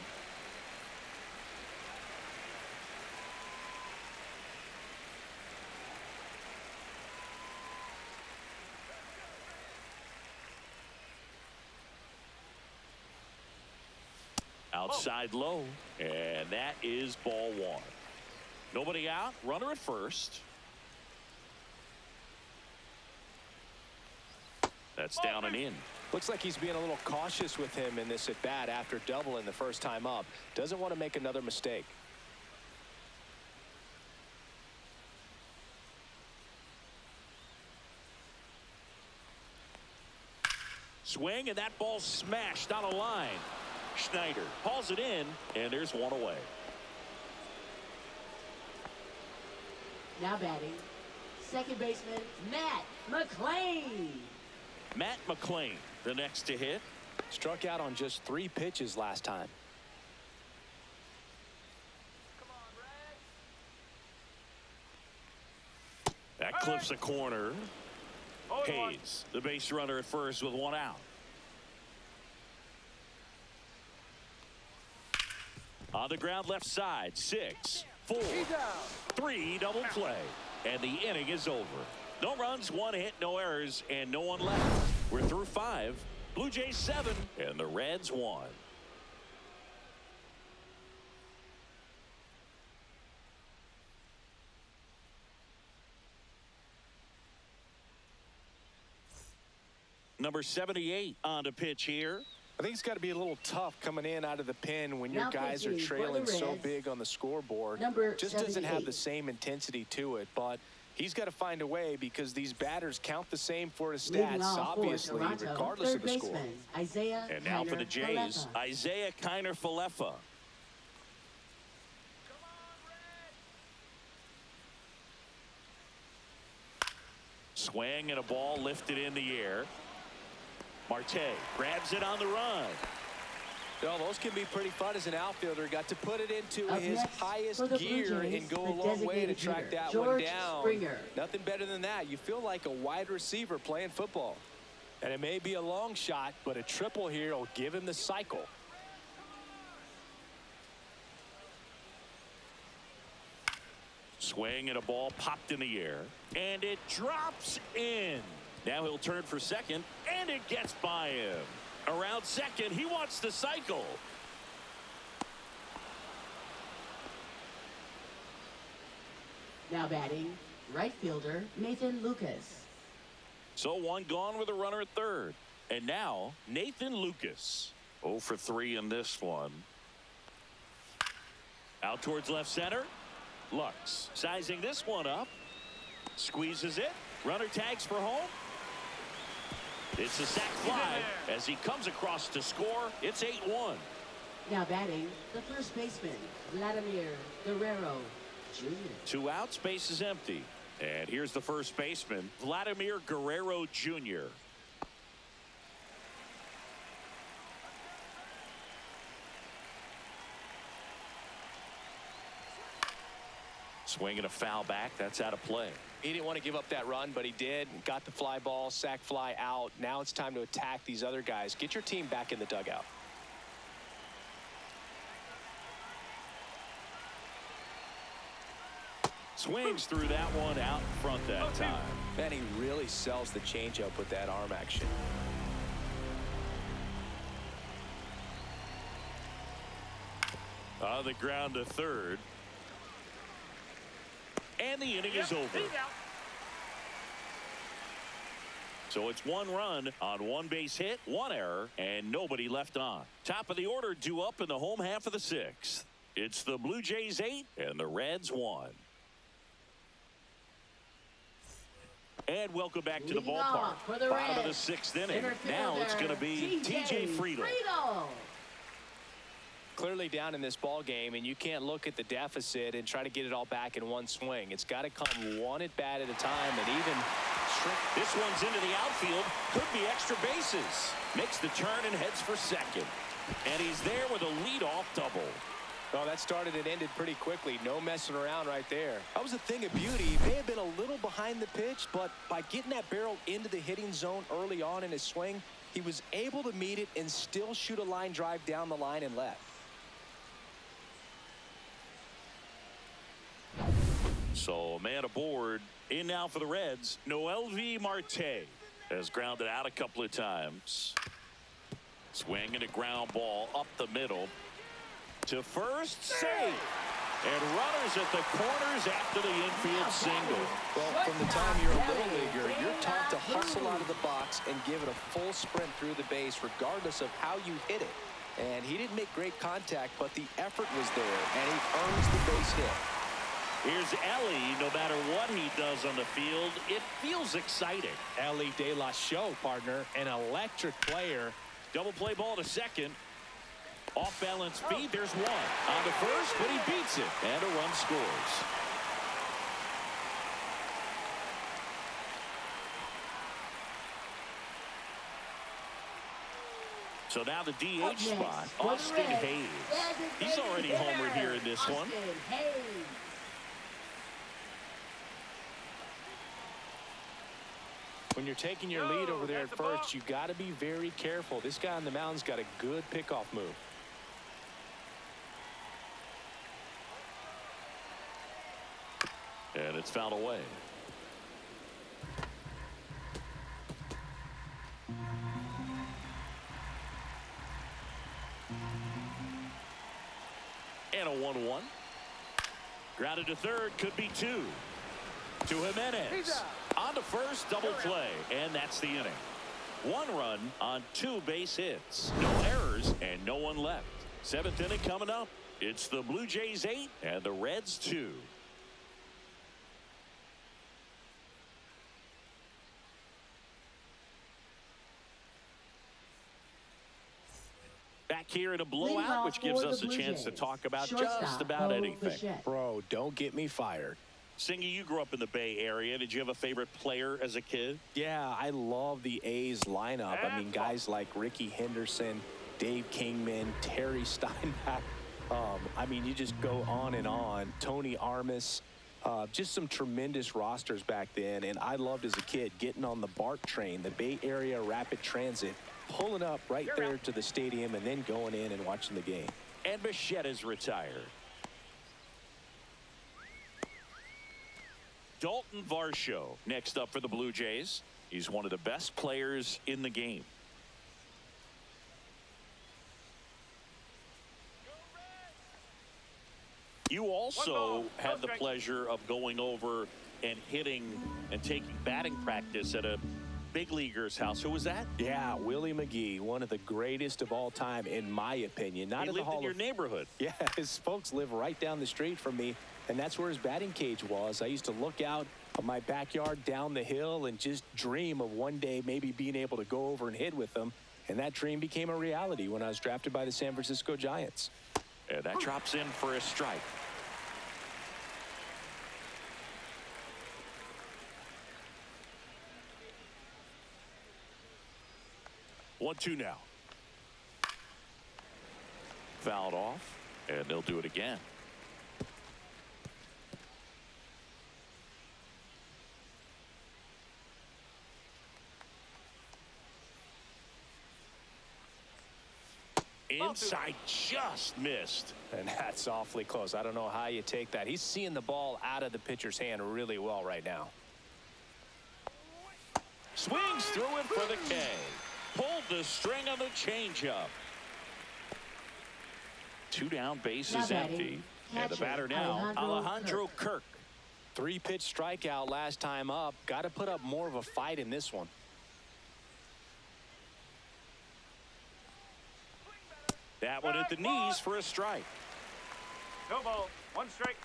Speaker 1: outside low, and that is ball one. Nobody out, runner at first. That's down and in.
Speaker 2: Looks like he's being a little cautious with him in this at bat after doubling the first time up. Doesn't want to make another mistake.
Speaker 1: Swing, and that ball smashed on a line. Schneider hauls it in, and there's one away.
Speaker 3: Now batting, second baseman, Matt McLain.
Speaker 1: Matt McLain, the next to hit.
Speaker 2: Struck out on just 3 pitches last time.
Speaker 1: That clips a corner. Hayes, the base runner at first with one out. On the ground left side, 6, 4, 3 double play. And the inning is over. No runs, 1 hit, no errors, and no one left. We're through 5. Blue Jays 7, and the Reds 1. Number 78 on the pitch here.
Speaker 2: I think it's got to be a little tough coming in out of the pen when your
Speaker 3: Now
Speaker 2: guys are
Speaker 3: pitching for the
Speaker 2: trailing so
Speaker 3: Reds,
Speaker 2: big on the scoreboard.
Speaker 3: number
Speaker 2: Just doesn't have
Speaker 3: 78.
Speaker 2: the same intensity to it, but he's got to find a way because these batters count the same for his
Speaker 3: Leading
Speaker 2: stats,
Speaker 3: off for
Speaker 2: obviously,
Speaker 3: Toronto,
Speaker 2: regardless
Speaker 3: third
Speaker 2: of the score.
Speaker 3: baseman, Isaiah
Speaker 1: And now for the Jays,
Speaker 3: Kiner-Falefa.
Speaker 1: Isaiah Kiner-Falefa. Swing and a ball lifted in the air. Marte grabs it on the run.
Speaker 2: Well, those can be pretty fun as an outfielder. Got to put it into
Speaker 3: Up
Speaker 2: his
Speaker 3: next
Speaker 2: highest
Speaker 3: for the Blue
Speaker 2: gear
Speaker 3: Jays,
Speaker 2: and go
Speaker 3: the
Speaker 2: a long way to
Speaker 3: designated
Speaker 2: track
Speaker 3: hitter,
Speaker 2: that
Speaker 3: George
Speaker 2: one down.
Speaker 3: Springer.
Speaker 2: Nothing better than that. You feel like a wide receiver playing football. And it may be a long shot, but a triple here will give him the cycle.
Speaker 1: Swing and a ball popped in the air. And it drops in. Now he'll turn for second, and it gets by him. Around second, he wants the cycle.
Speaker 3: Now batting, right fielder, Nathan Lucas.
Speaker 1: So one gone with a runner at third. And now Nathan Lucas. 0 for 3 in this one. Out towards left center. Lux sizing this one up. Squeezes it. Runner tags for home. It's a sac fly as he comes across to score. It's 8-1.
Speaker 3: Now batting, the first baseman, Vladimir Guerrero Jr.
Speaker 1: 2 outs, base is empty. And here's the first baseman, Vladimir Guerrero Jr. Swing and a foul back. That's out of play.
Speaker 2: He didn't want to give up that run, but he did. Got the fly ball, sac fly out. Now it's time to attack these other guys. Get your team back in the dugout.
Speaker 1: Swings through that one out in front that time.
Speaker 2: Man, he really sells the changeup with that arm action.
Speaker 1: On the ground to third. And the inning is over. So it's 1 run on 1 base hit, 1 error, and nobody left on. Top of the order due up in the home half of the 6th. It's the Blue Jays 8 and the Reds 1. And welcome back to the
Speaker 3: Leading
Speaker 1: ballpark.
Speaker 3: off for the
Speaker 1: Bottom of the
Speaker 3: Reds,
Speaker 1: 6th inning.
Speaker 3: center
Speaker 1: Now it's going to be
Speaker 3: fielder,
Speaker 1: TJ Friedl.
Speaker 2: Clearly down in this ball game, and you can't look at the deficit and try to get it all back in one swing. It's got to come 1 at bat at a time, and even
Speaker 1: This one's into the outfield. Could be extra bases. Makes the turn and heads for second. And he's there with a leadoff double.
Speaker 2: well, that started and ended pretty quickly. No messing around right there. That was a thing of beauty. He may have been a little behind the pitch, but by getting that barrel into the hitting zone early on in his swing, he was able to meet it and still shoot a line drive down the line and left.
Speaker 1: So a man aboard. In now for the Reds, Noelvi Marte has grounded out a couple of times. Swing and a ground ball up the middle. To first, safe. And runners at the corners after the infield single.
Speaker 2: Well, from the time you're a little leaguer, you're taught to hustle out of the box and give it a full sprint through the base regardless of how you hit it. And he didn't make great contact, but the effort was there, and he earns the base hit.
Speaker 1: Here's Ellie. No matter what he does on the field, it feels exciting.
Speaker 2: Ellie De La Show, partner, an electric player.
Speaker 1: Double play ball to second. Off balance feed. There's one. On to first, but he beats it. And a run scores. So now the DH spot, Austin Hayes. He's already homered here in this one.
Speaker 2: When you're taking your lead over there at first, you got to be very careful. This guy on the mound's got a good pickoff move.
Speaker 1: And it's fouled away. And a 1-1. Grounded to third, could be two. To Jimenez. On to first, double play, and that's the inning. One run on 2 base hits. No errors and no one left. 7th inning coming up. It's the Blue Jays 8 and the Reds 2. Back here in a blowout, which gives us a chance to talk about just about anything.
Speaker 2: Bro, don't get me fired.
Speaker 1: Singy, you grew up in the Bay Area. Did you have a favorite player as a kid?
Speaker 2: Yeah, I love the A's lineup. I mean, guys like Ricky Henderson, Dave Kingman, Terry Steinbach. I mean, you just go on and on. Tony Armas. Just some tremendous rosters back then. And I loved as a kid getting on the BART train, the Bay Area Rapid Transit, pulling up right there to the stadium and then going in and watching the game.
Speaker 1: And Bichette is retired. Dalton Varsho next up for the Blue Jays. He's one of the best players in the game. You also had the pleasure of going over and hitting and taking batting practice at a big leaguer's house. Who was that?
Speaker 2: Yeah, Willie McGee, one of the greatest of all time, in my opinion. Not
Speaker 1: he
Speaker 2: in the
Speaker 1: lived
Speaker 2: Hall
Speaker 1: in your
Speaker 2: of
Speaker 1: neighborhood.
Speaker 2: Yeah, his folks live right down the street from me, and that's where his batting cage was. I used to look out of my backyard down the hill and just dream of one day maybe being able to go over and hit with him, and that dream became a reality when I was drafted by the San Francisco Giants.
Speaker 1: And that drops in for a strike. One, two now. Fouled off, and they'll do it again. Inside, just missed.
Speaker 2: And that's awfully close. I don't know how you take that. He's seeing the ball out of the pitcher's hand really well right now.
Speaker 1: Swings through it for the K. Pulled the string on the changeup. 2 down, base is empty. And the batter now, Alejandro Kirk.
Speaker 2: 3-pitch strikeout last time up. Got to put up more of a fight in this one.
Speaker 1: That one at the knees for a strike.
Speaker 4: No ball. 1 strike.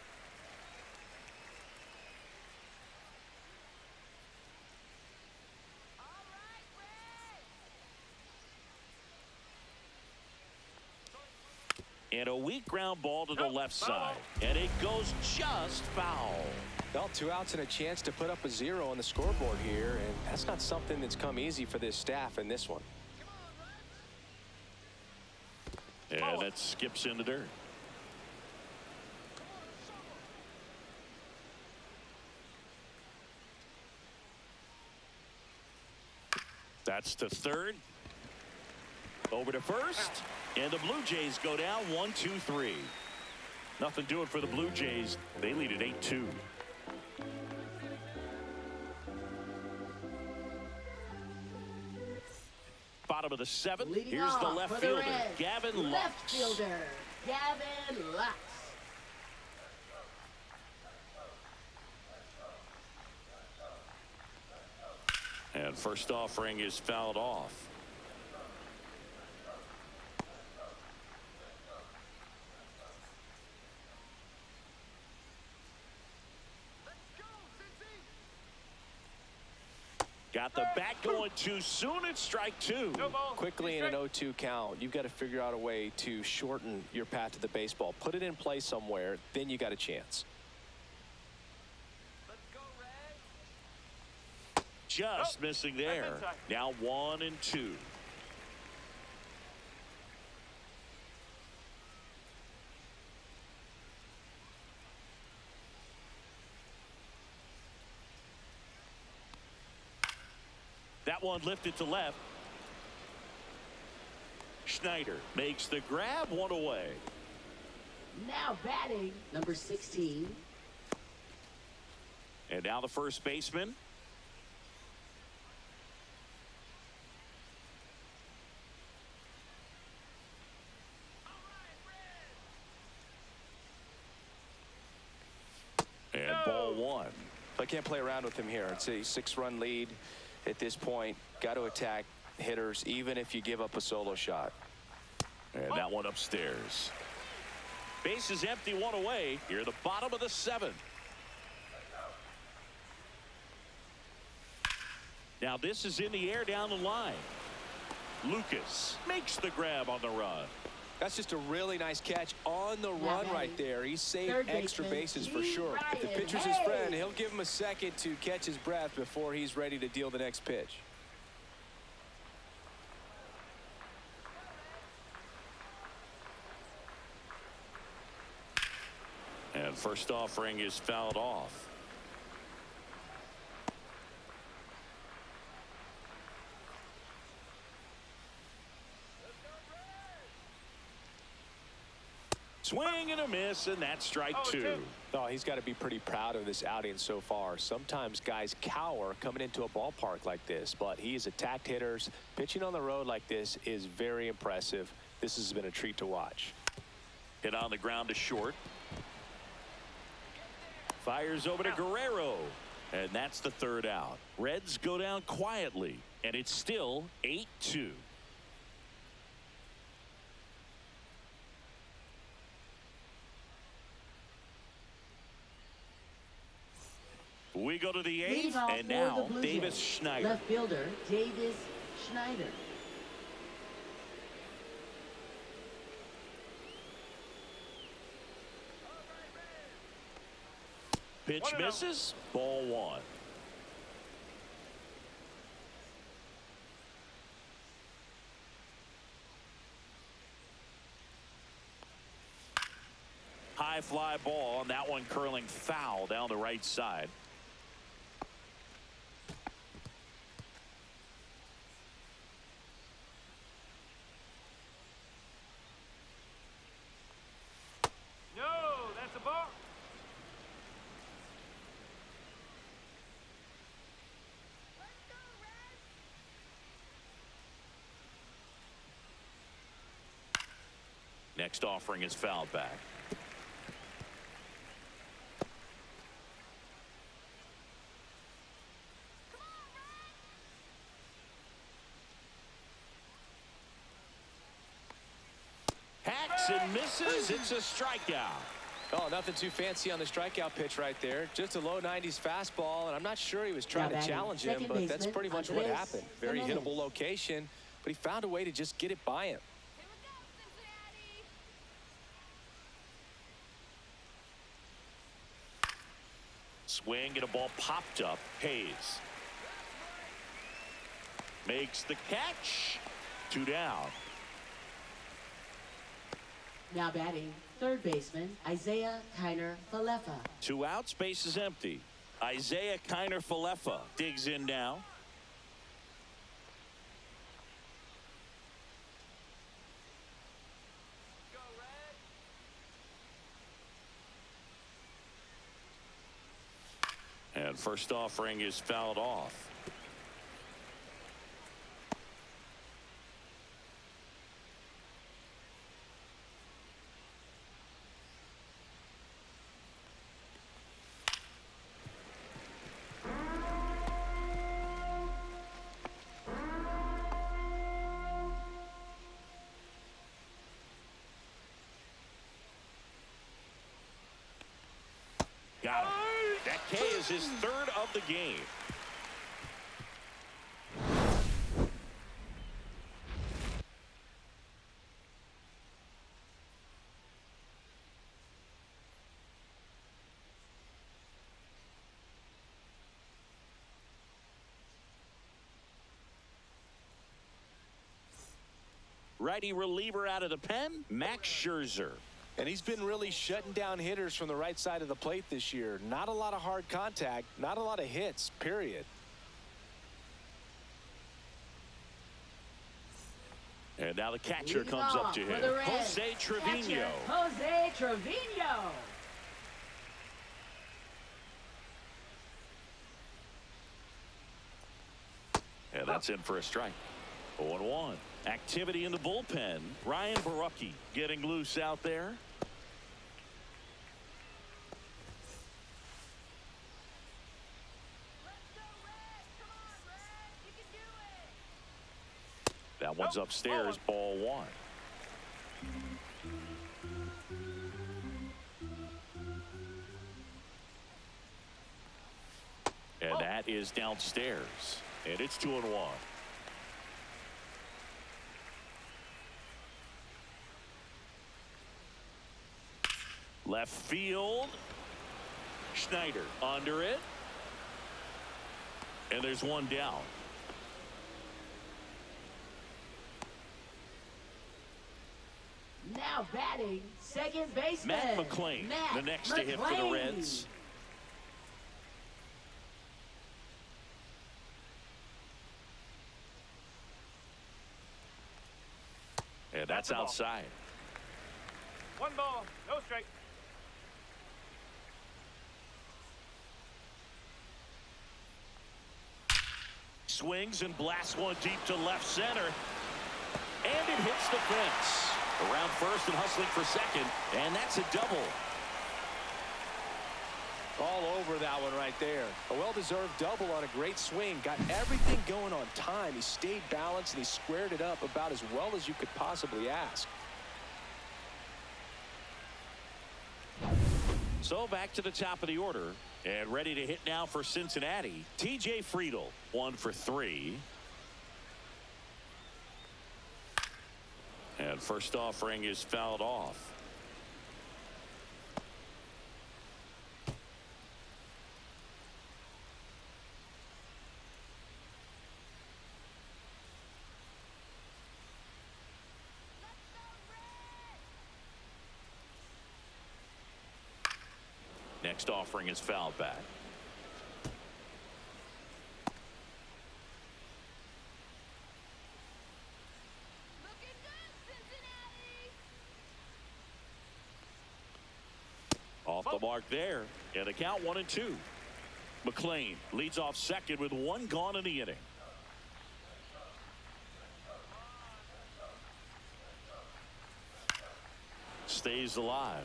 Speaker 1: And a weak ground ball to the left side. And it goes just foul.
Speaker 2: Well, 2 outs and a chance to put up a 0 on the scoreboard here, and that's not something that's come easy for this staff in this one.
Speaker 1: And that skips in the dirt. That's to third. Over to first. And the Blue Jays go down 1-2-3. Nothing doing for the Blue Jays. They lead at 8-2. Bottom of the 7th. Here's the left fielder, Gavin Lux.
Speaker 3: Gavin Lux.
Speaker 1: And first offering is fouled off. Got the bat going too soon. It's strike two.
Speaker 4: No ball.
Speaker 2: Quickly in an 0-2 count, you've got to figure out a way to shorten your path to the baseball. Put it in play somewhere, then you got a chance.
Speaker 4: Let's go, Red.
Speaker 1: Just missing there. Now 1-2. That one lifted to left. Schneider makes the grab, one away.
Speaker 3: Now batting, number 16.
Speaker 1: And now the first baseman. And ball one.
Speaker 2: I can't play around with him here. It's a 6-run lead at this point. Got to attack hitters even if you give up a solo shot.
Speaker 1: And that one upstairs. Base is empty, one away. Here at the bottom of the 7th. Now this is in the air down the line. Lucas makes the grab on the run.
Speaker 2: That's just a really nice catch on the run right there. He saved extra bases for sure. If the pitcher's his friend, he'll give him a second to catch his breath before he's ready to deal the next pitch.
Speaker 1: And first offering is fouled off. Swing and a miss, and that's strike two.
Speaker 2: Oh, he's got to be pretty proud of this outing so far. Sometimes guys cower coming into a ballpark like this, but he's attacked hitters. Pitching on the road like this is very impressive. This has been a treat to watch.
Speaker 1: Hit on the ground to short. Fires over to Guerrero, and that's the 3rd out. Reds go down quietly, and it's still 8-2. We go to the 8th, and now Davis Schneider.
Speaker 3: Left fielder, Davis Schneider.
Speaker 1: Pitch misses. Ball one. High fly ball, and that one curling foul down the right side.
Speaker 4: No, that's a ball.
Speaker 1: Next offering is fouled back. Hacks and misses. It's a strikeout.
Speaker 2: Oh, nothing too fancy on the strikeout pitch right there. Just a low 90s fastball, and I'm not sure he was trying to challenge him, but that's pretty much what happened. Very hittable location, but he found a way to just get it by him.
Speaker 1: Swing and a ball popped up. Hayes makes the catch. 2 down.
Speaker 3: Now batting, third baseman, Isaiah Kiner-Falefa.
Speaker 1: 2 outs, base is empty. Isaiah Kiner-Falefa digs in now. And first offering is fouled off. was his third of the game. Righty reliever out of the pen, Max Scherzer.
Speaker 2: And he's been really shutting down hitters from the right side of the plate this year. Not a lot of hard contact, not a lot of hits, period.
Speaker 1: And now the catcher comes up to him, Jose Trevino.
Speaker 3: Jose Trevino.
Speaker 1: And that's in for a strike. 0-1. Activity in the bullpen. Ryan Barucki getting loose out there. That one's upstairs, ball one. And that is downstairs. And it's 2-1. Left field. Schneider under it. And there's one down.
Speaker 3: Now batting, second baseman.
Speaker 1: Matt McClain, the next to hit for the Reds. And that's outside.
Speaker 4: 1 ball, no strike.
Speaker 1: Swings and blasts one deep to left center. And it hits the fence. Around first and hustling for second. And that's a double.
Speaker 2: All over that one right there. A well-deserved double on a great swing. Got everything going on time. He stayed balanced and he squared it up about as well as you could possibly ask.
Speaker 1: So back to the top of the order. And ready to hit now for Cincinnati. TJ Friedl, 1 for 3. And first offering is fouled off. Next offering is fouled back. Off the mark there. And the count 1-2. McClain leads off second with 1 gone in the inning. Stays alive.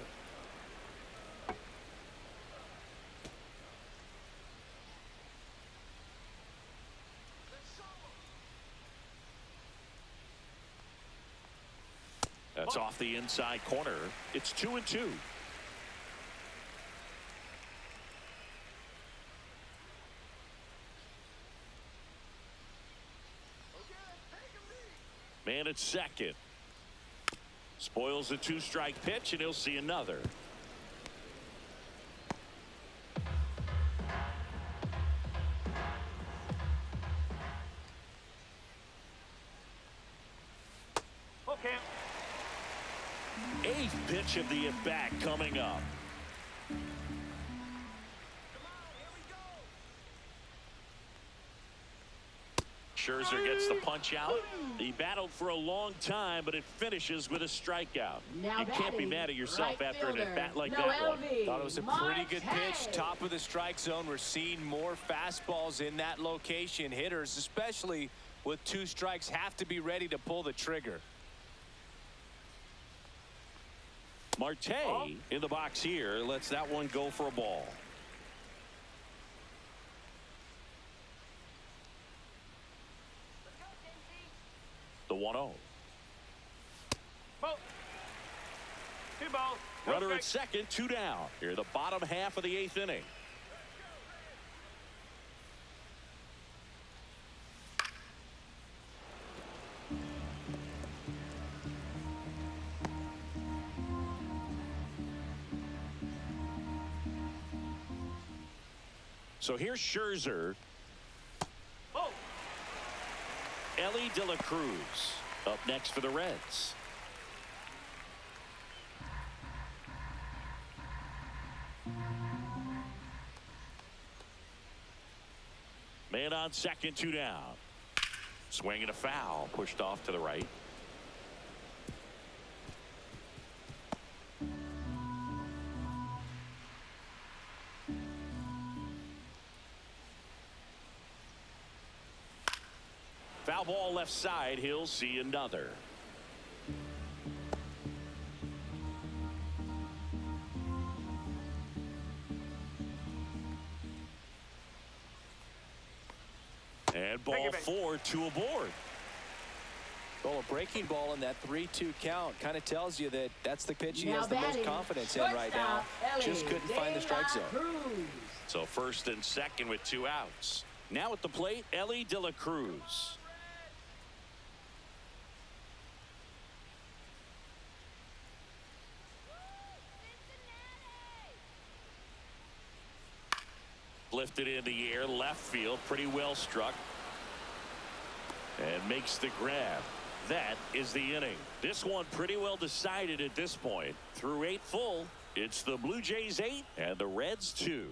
Speaker 1: That's off the inside corner. It's 2-2. Man at second. Spoils the 2-strike pitch, and he'll see another.
Speaker 4: Okay.
Speaker 1: 8th pitch of the at-bat coming up. Scherzer gets the punch out. He battled for a long time, but it finishes with a strikeout.
Speaker 3: Now
Speaker 1: you can't be mad at yourself
Speaker 3: right
Speaker 1: after an
Speaker 3: fielder,
Speaker 1: at-bat like
Speaker 3: Noel
Speaker 1: that one.
Speaker 3: V.
Speaker 2: Thought it was a pretty good pitch.
Speaker 3: Marte.
Speaker 2: Top of the strike zone. We're seeing more fastballs in that location. Hitters, especially with 2 strikes, have to be ready to pull the trigger.
Speaker 1: Marte in the box here lets that one go for a ball. The 1-0.
Speaker 4: Ball. 2 balls. No
Speaker 1: Runner at
Speaker 4: strike.
Speaker 1: second, 2 down. Here the bottom half of the 8th inning. So here's Scherzer.
Speaker 4: Ball.
Speaker 1: Ellie De La Cruz up next for the Reds. Man on second, 2 down. Swing and a foul, pushed off to the right. Foul ball left side. He'll see another. And ball 4, 2 aboard.
Speaker 2: Well, a breaking ball in that 3-2 count kind of tells you that that's the pitch he
Speaker 3: Now
Speaker 2: has the most
Speaker 3: batting,
Speaker 2: confidence in right now.
Speaker 3: shortstop,
Speaker 2: Just
Speaker 3: Ellie
Speaker 2: couldn't find the
Speaker 3: De
Speaker 2: strike
Speaker 3: La
Speaker 2: zone.
Speaker 3: Cruz.
Speaker 1: So first and second with 2 outs. Now at the plate, Ellie De La Cruz. Lifted in the air, left field, pretty well struck. And makes the grab. That is the inning. This one pretty well decided at this point. Through 8 full, it's the Blue Jays 8 and the Reds 2.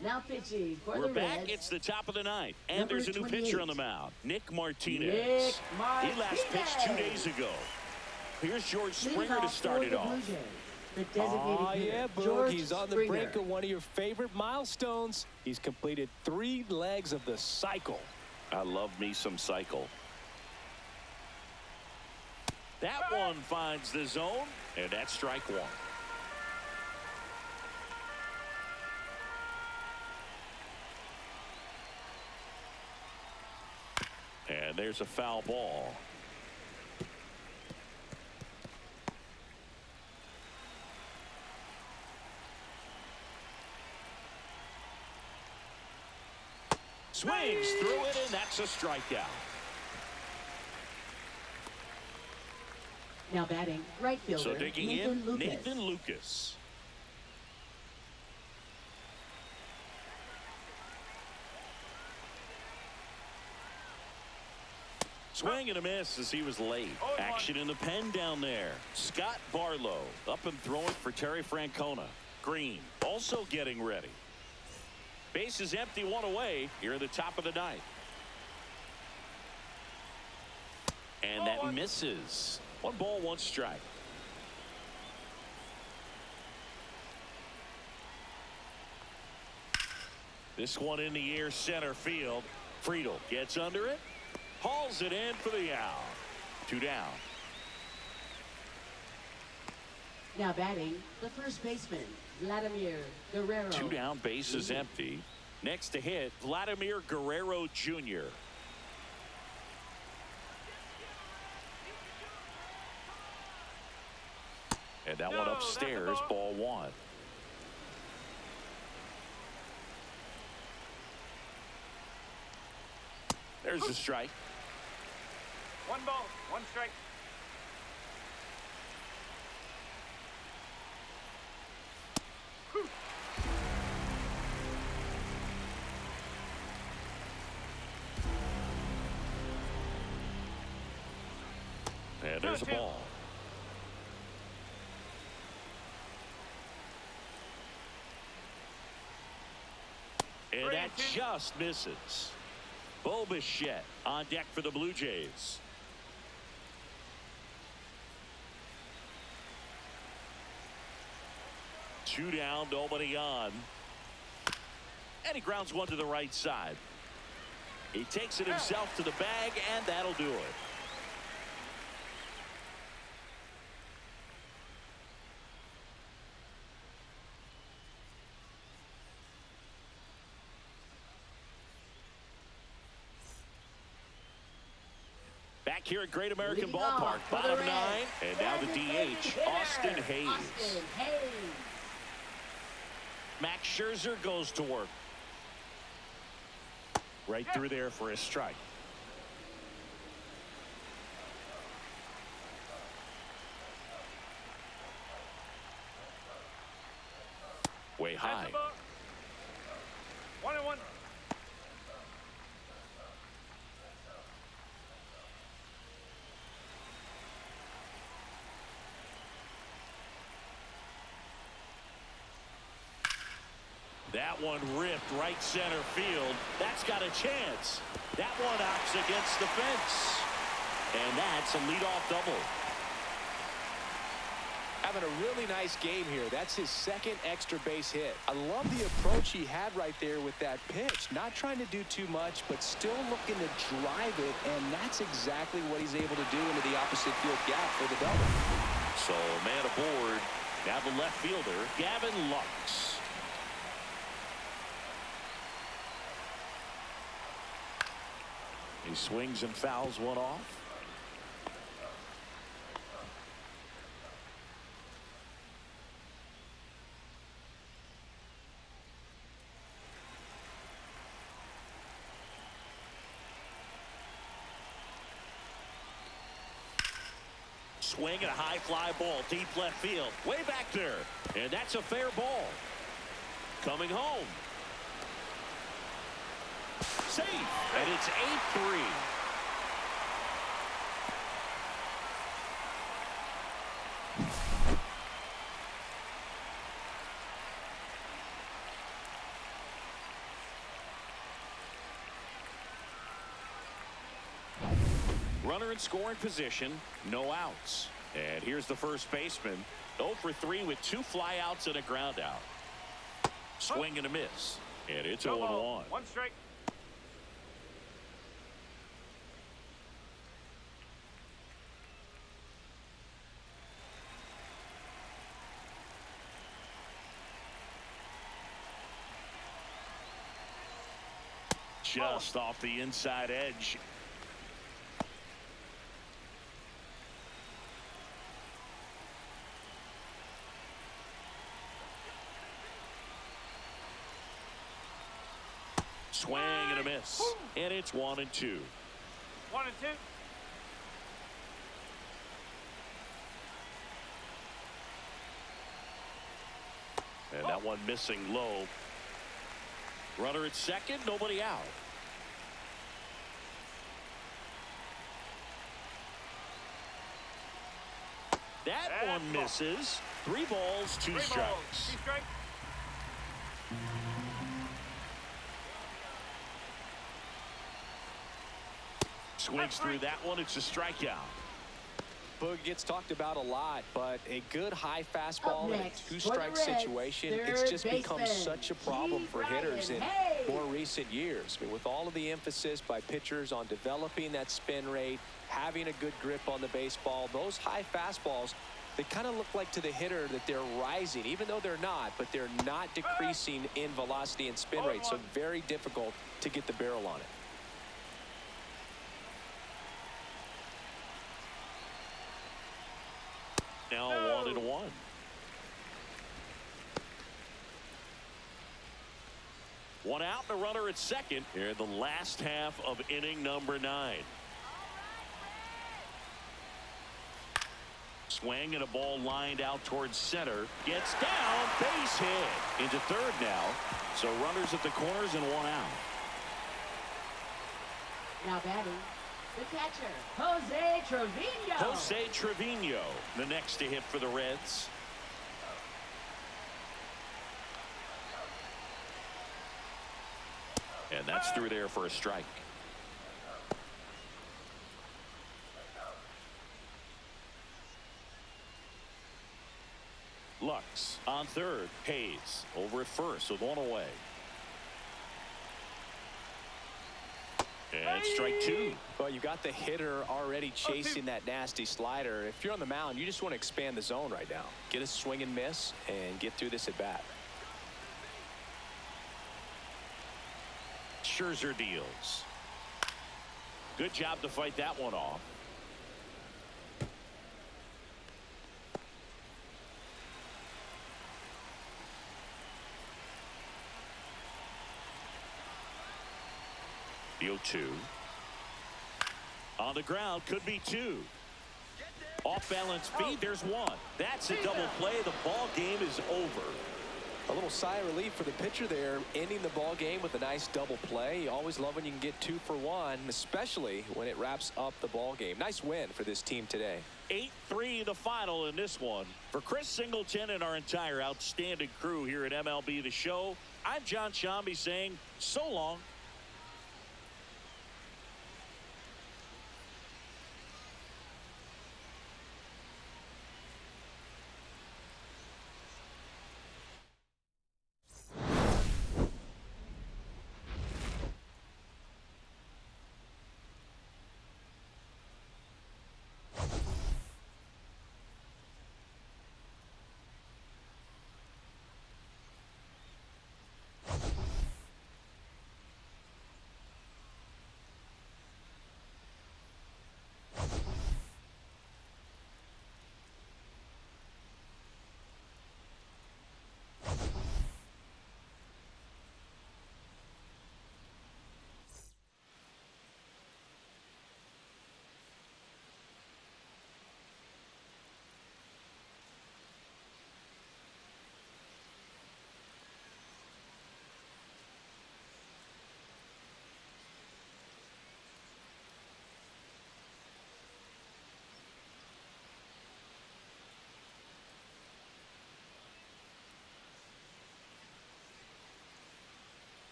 Speaker 3: Now pitching for
Speaker 1: We're
Speaker 3: the
Speaker 1: back.
Speaker 3: Reds.
Speaker 1: It's the top of the ninth. And
Speaker 3: Number
Speaker 1: there's a new pitcher
Speaker 3: 28.
Speaker 1: on the mound. Nick Martinez.
Speaker 3: Nick
Speaker 1: He last pitched 2
Speaker 3: Martinez.
Speaker 1: days ago. Here's George
Speaker 3: Leading
Speaker 1: Springer to
Speaker 3: off
Speaker 1: start
Speaker 3: for
Speaker 1: it
Speaker 3: the
Speaker 1: off.
Speaker 3: Blue Jays, the designated
Speaker 2: Oh,
Speaker 3: hitter,
Speaker 2: yeah, Boog.
Speaker 3: George
Speaker 2: He's on the
Speaker 3: Springer.
Speaker 2: brink of one of your favorite milestones. He's completed 3 legs of the cycle.
Speaker 1: I love me some cycle. That one finds the zone, and that's strike 1. And there's a foul ball. Swings through it, and that's a strikeout.
Speaker 3: Now batting, right fielder,
Speaker 1: So digging
Speaker 3: Nathan
Speaker 1: in,
Speaker 3: Lucas.
Speaker 1: Nathan Lucas. Swing and a miss as he was late. Action in the pen down there. Scott Barlow up and throwing for Terry Francona. Green also getting ready. Base is empty, 1 away here at the top of the ninth. And that misses. 1 ball, 1 strike. This one in the air, center field. Friedel gets under it. Hauls it in for the out. 2 down.
Speaker 3: Now batting, the first baseman, Vladimir Guerrero.
Speaker 1: 2 down, base is empty. Next to hit, Vladimir Guerrero Jr. And that one upstairs, ball 1. There's a strike.
Speaker 4: 1 ball, 1 strike.
Speaker 1: And there's a ball. And that just misses. Bo Bichette on deck for the Blue Jays. Two down, nobody on. And he grounds one to the right side. He takes it himself to the bag, and that'll do it. Back here at Great American
Speaker 3: Leading
Speaker 1: Ballpark,
Speaker 3: off for the
Speaker 1: bottom
Speaker 3: Reds,
Speaker 1: 9, and now the
Speaker 3: designated
Speaker 1: DH,
Speaker 3: hitter,
Speaker 1: Austin Hayes.
Speaker 3: Austin Hayes.
Speaker 1: Max Scherzer goes to work. Right through there for a strike. high.
Speaker 4: That's the ball. 1-1.
Speaker 1: That one ripped right center field. That's got a chance. That one knocks against the fence. And that's a leadoff double.
Speaker 2: Having a really nice game here. That's his second extra base hit. I love the approach he had right there with that pitch. Not trying to do too much, but still looking to drive it, and that's exactly what he's able to do into the opposite field gap for the double.
Speaker 1: So, man aboard. Now the left fielder, Gavin Lux. He swings and fouls one off. Swing and a high fly ball, deep left field, way back there. And that's a fair ball. Coming home. Safe. And it's 8-3. Runner in scoring position, no outs. And here's the first baseman, 0 for 3 with 2 flyouts and a ground out. Swing and a miss. And it's 0-1.
Speaker 4: 1 strike.
Speaker 1: Just off the inside edge. Swing and a miss. And it's 1-2.
Speaker 4: 1-2.
Speaker 1: And that one missing low. Runner at second, nobody out. That one misses. 3 balls, 2 strikes.
Speaker 4: 2 strikes.
Speaker 1: Swings through that one. It's a strikeout.
Speaker 2: Boog gets talked about a lot, but a good high fastball in a
Speaker 3: next,
Speaker 2: 2-strike
Speaker 3: for the Reds,
Speaker 2: situation,
Speaker 3: third
Speaker 2: it's just become
Speaker 3: baseman,
Speaker 2: such a problem for hitters in
Speaker 3: Hey!
Speaker 2: more recent years. I mean, with all of the emphasis by pitchers on developing that spin rate, having a good grip on the baseball, those high fastballs, they kind of look like to the hitter that they're rising, even though they're not, but they're not decreasing in velocity and spin rate, so very difficult to get the barrel on it.
Speaker 1: Now 1-1. One out, and a runner at second here in the last half of inning number 9. Swing and a ball lined out towards center. Gets down, base hit. Into third now. So runners at the corners and 1 out.
Speaker 3: Now batting, the catcher, Jose Trevino.
Speaker 1: Jose Trevino, the next to hit for the Reds. And that's through there for a strike. Lux on third. Hayes over at first with 1 away. And strike 2.
Speaker 2: Well, you got the hitter already chasing that nasty slider. If you're on the mound, you just want to expand the zone right now. Get a swing and miss and get through this at bat.
Speaker 1: Scherzer deals. Good job to fight that one off. The 0-2. On the ground, could be 2. Off balance feed, there's 1. That's a double play. The ball game is over.
Speaker 2: A little sigh of relief for the pitcher there, ending the ball game with a nice double play. You always love when you can get 2 for 1, especially when it wraps up the ball game. Nice win for this team today.
Speaker 1: 8-3 the final in this one. For Chris Singleton and our entire outstanding crew here at MLB The Show, I'm John Shambi saying so long.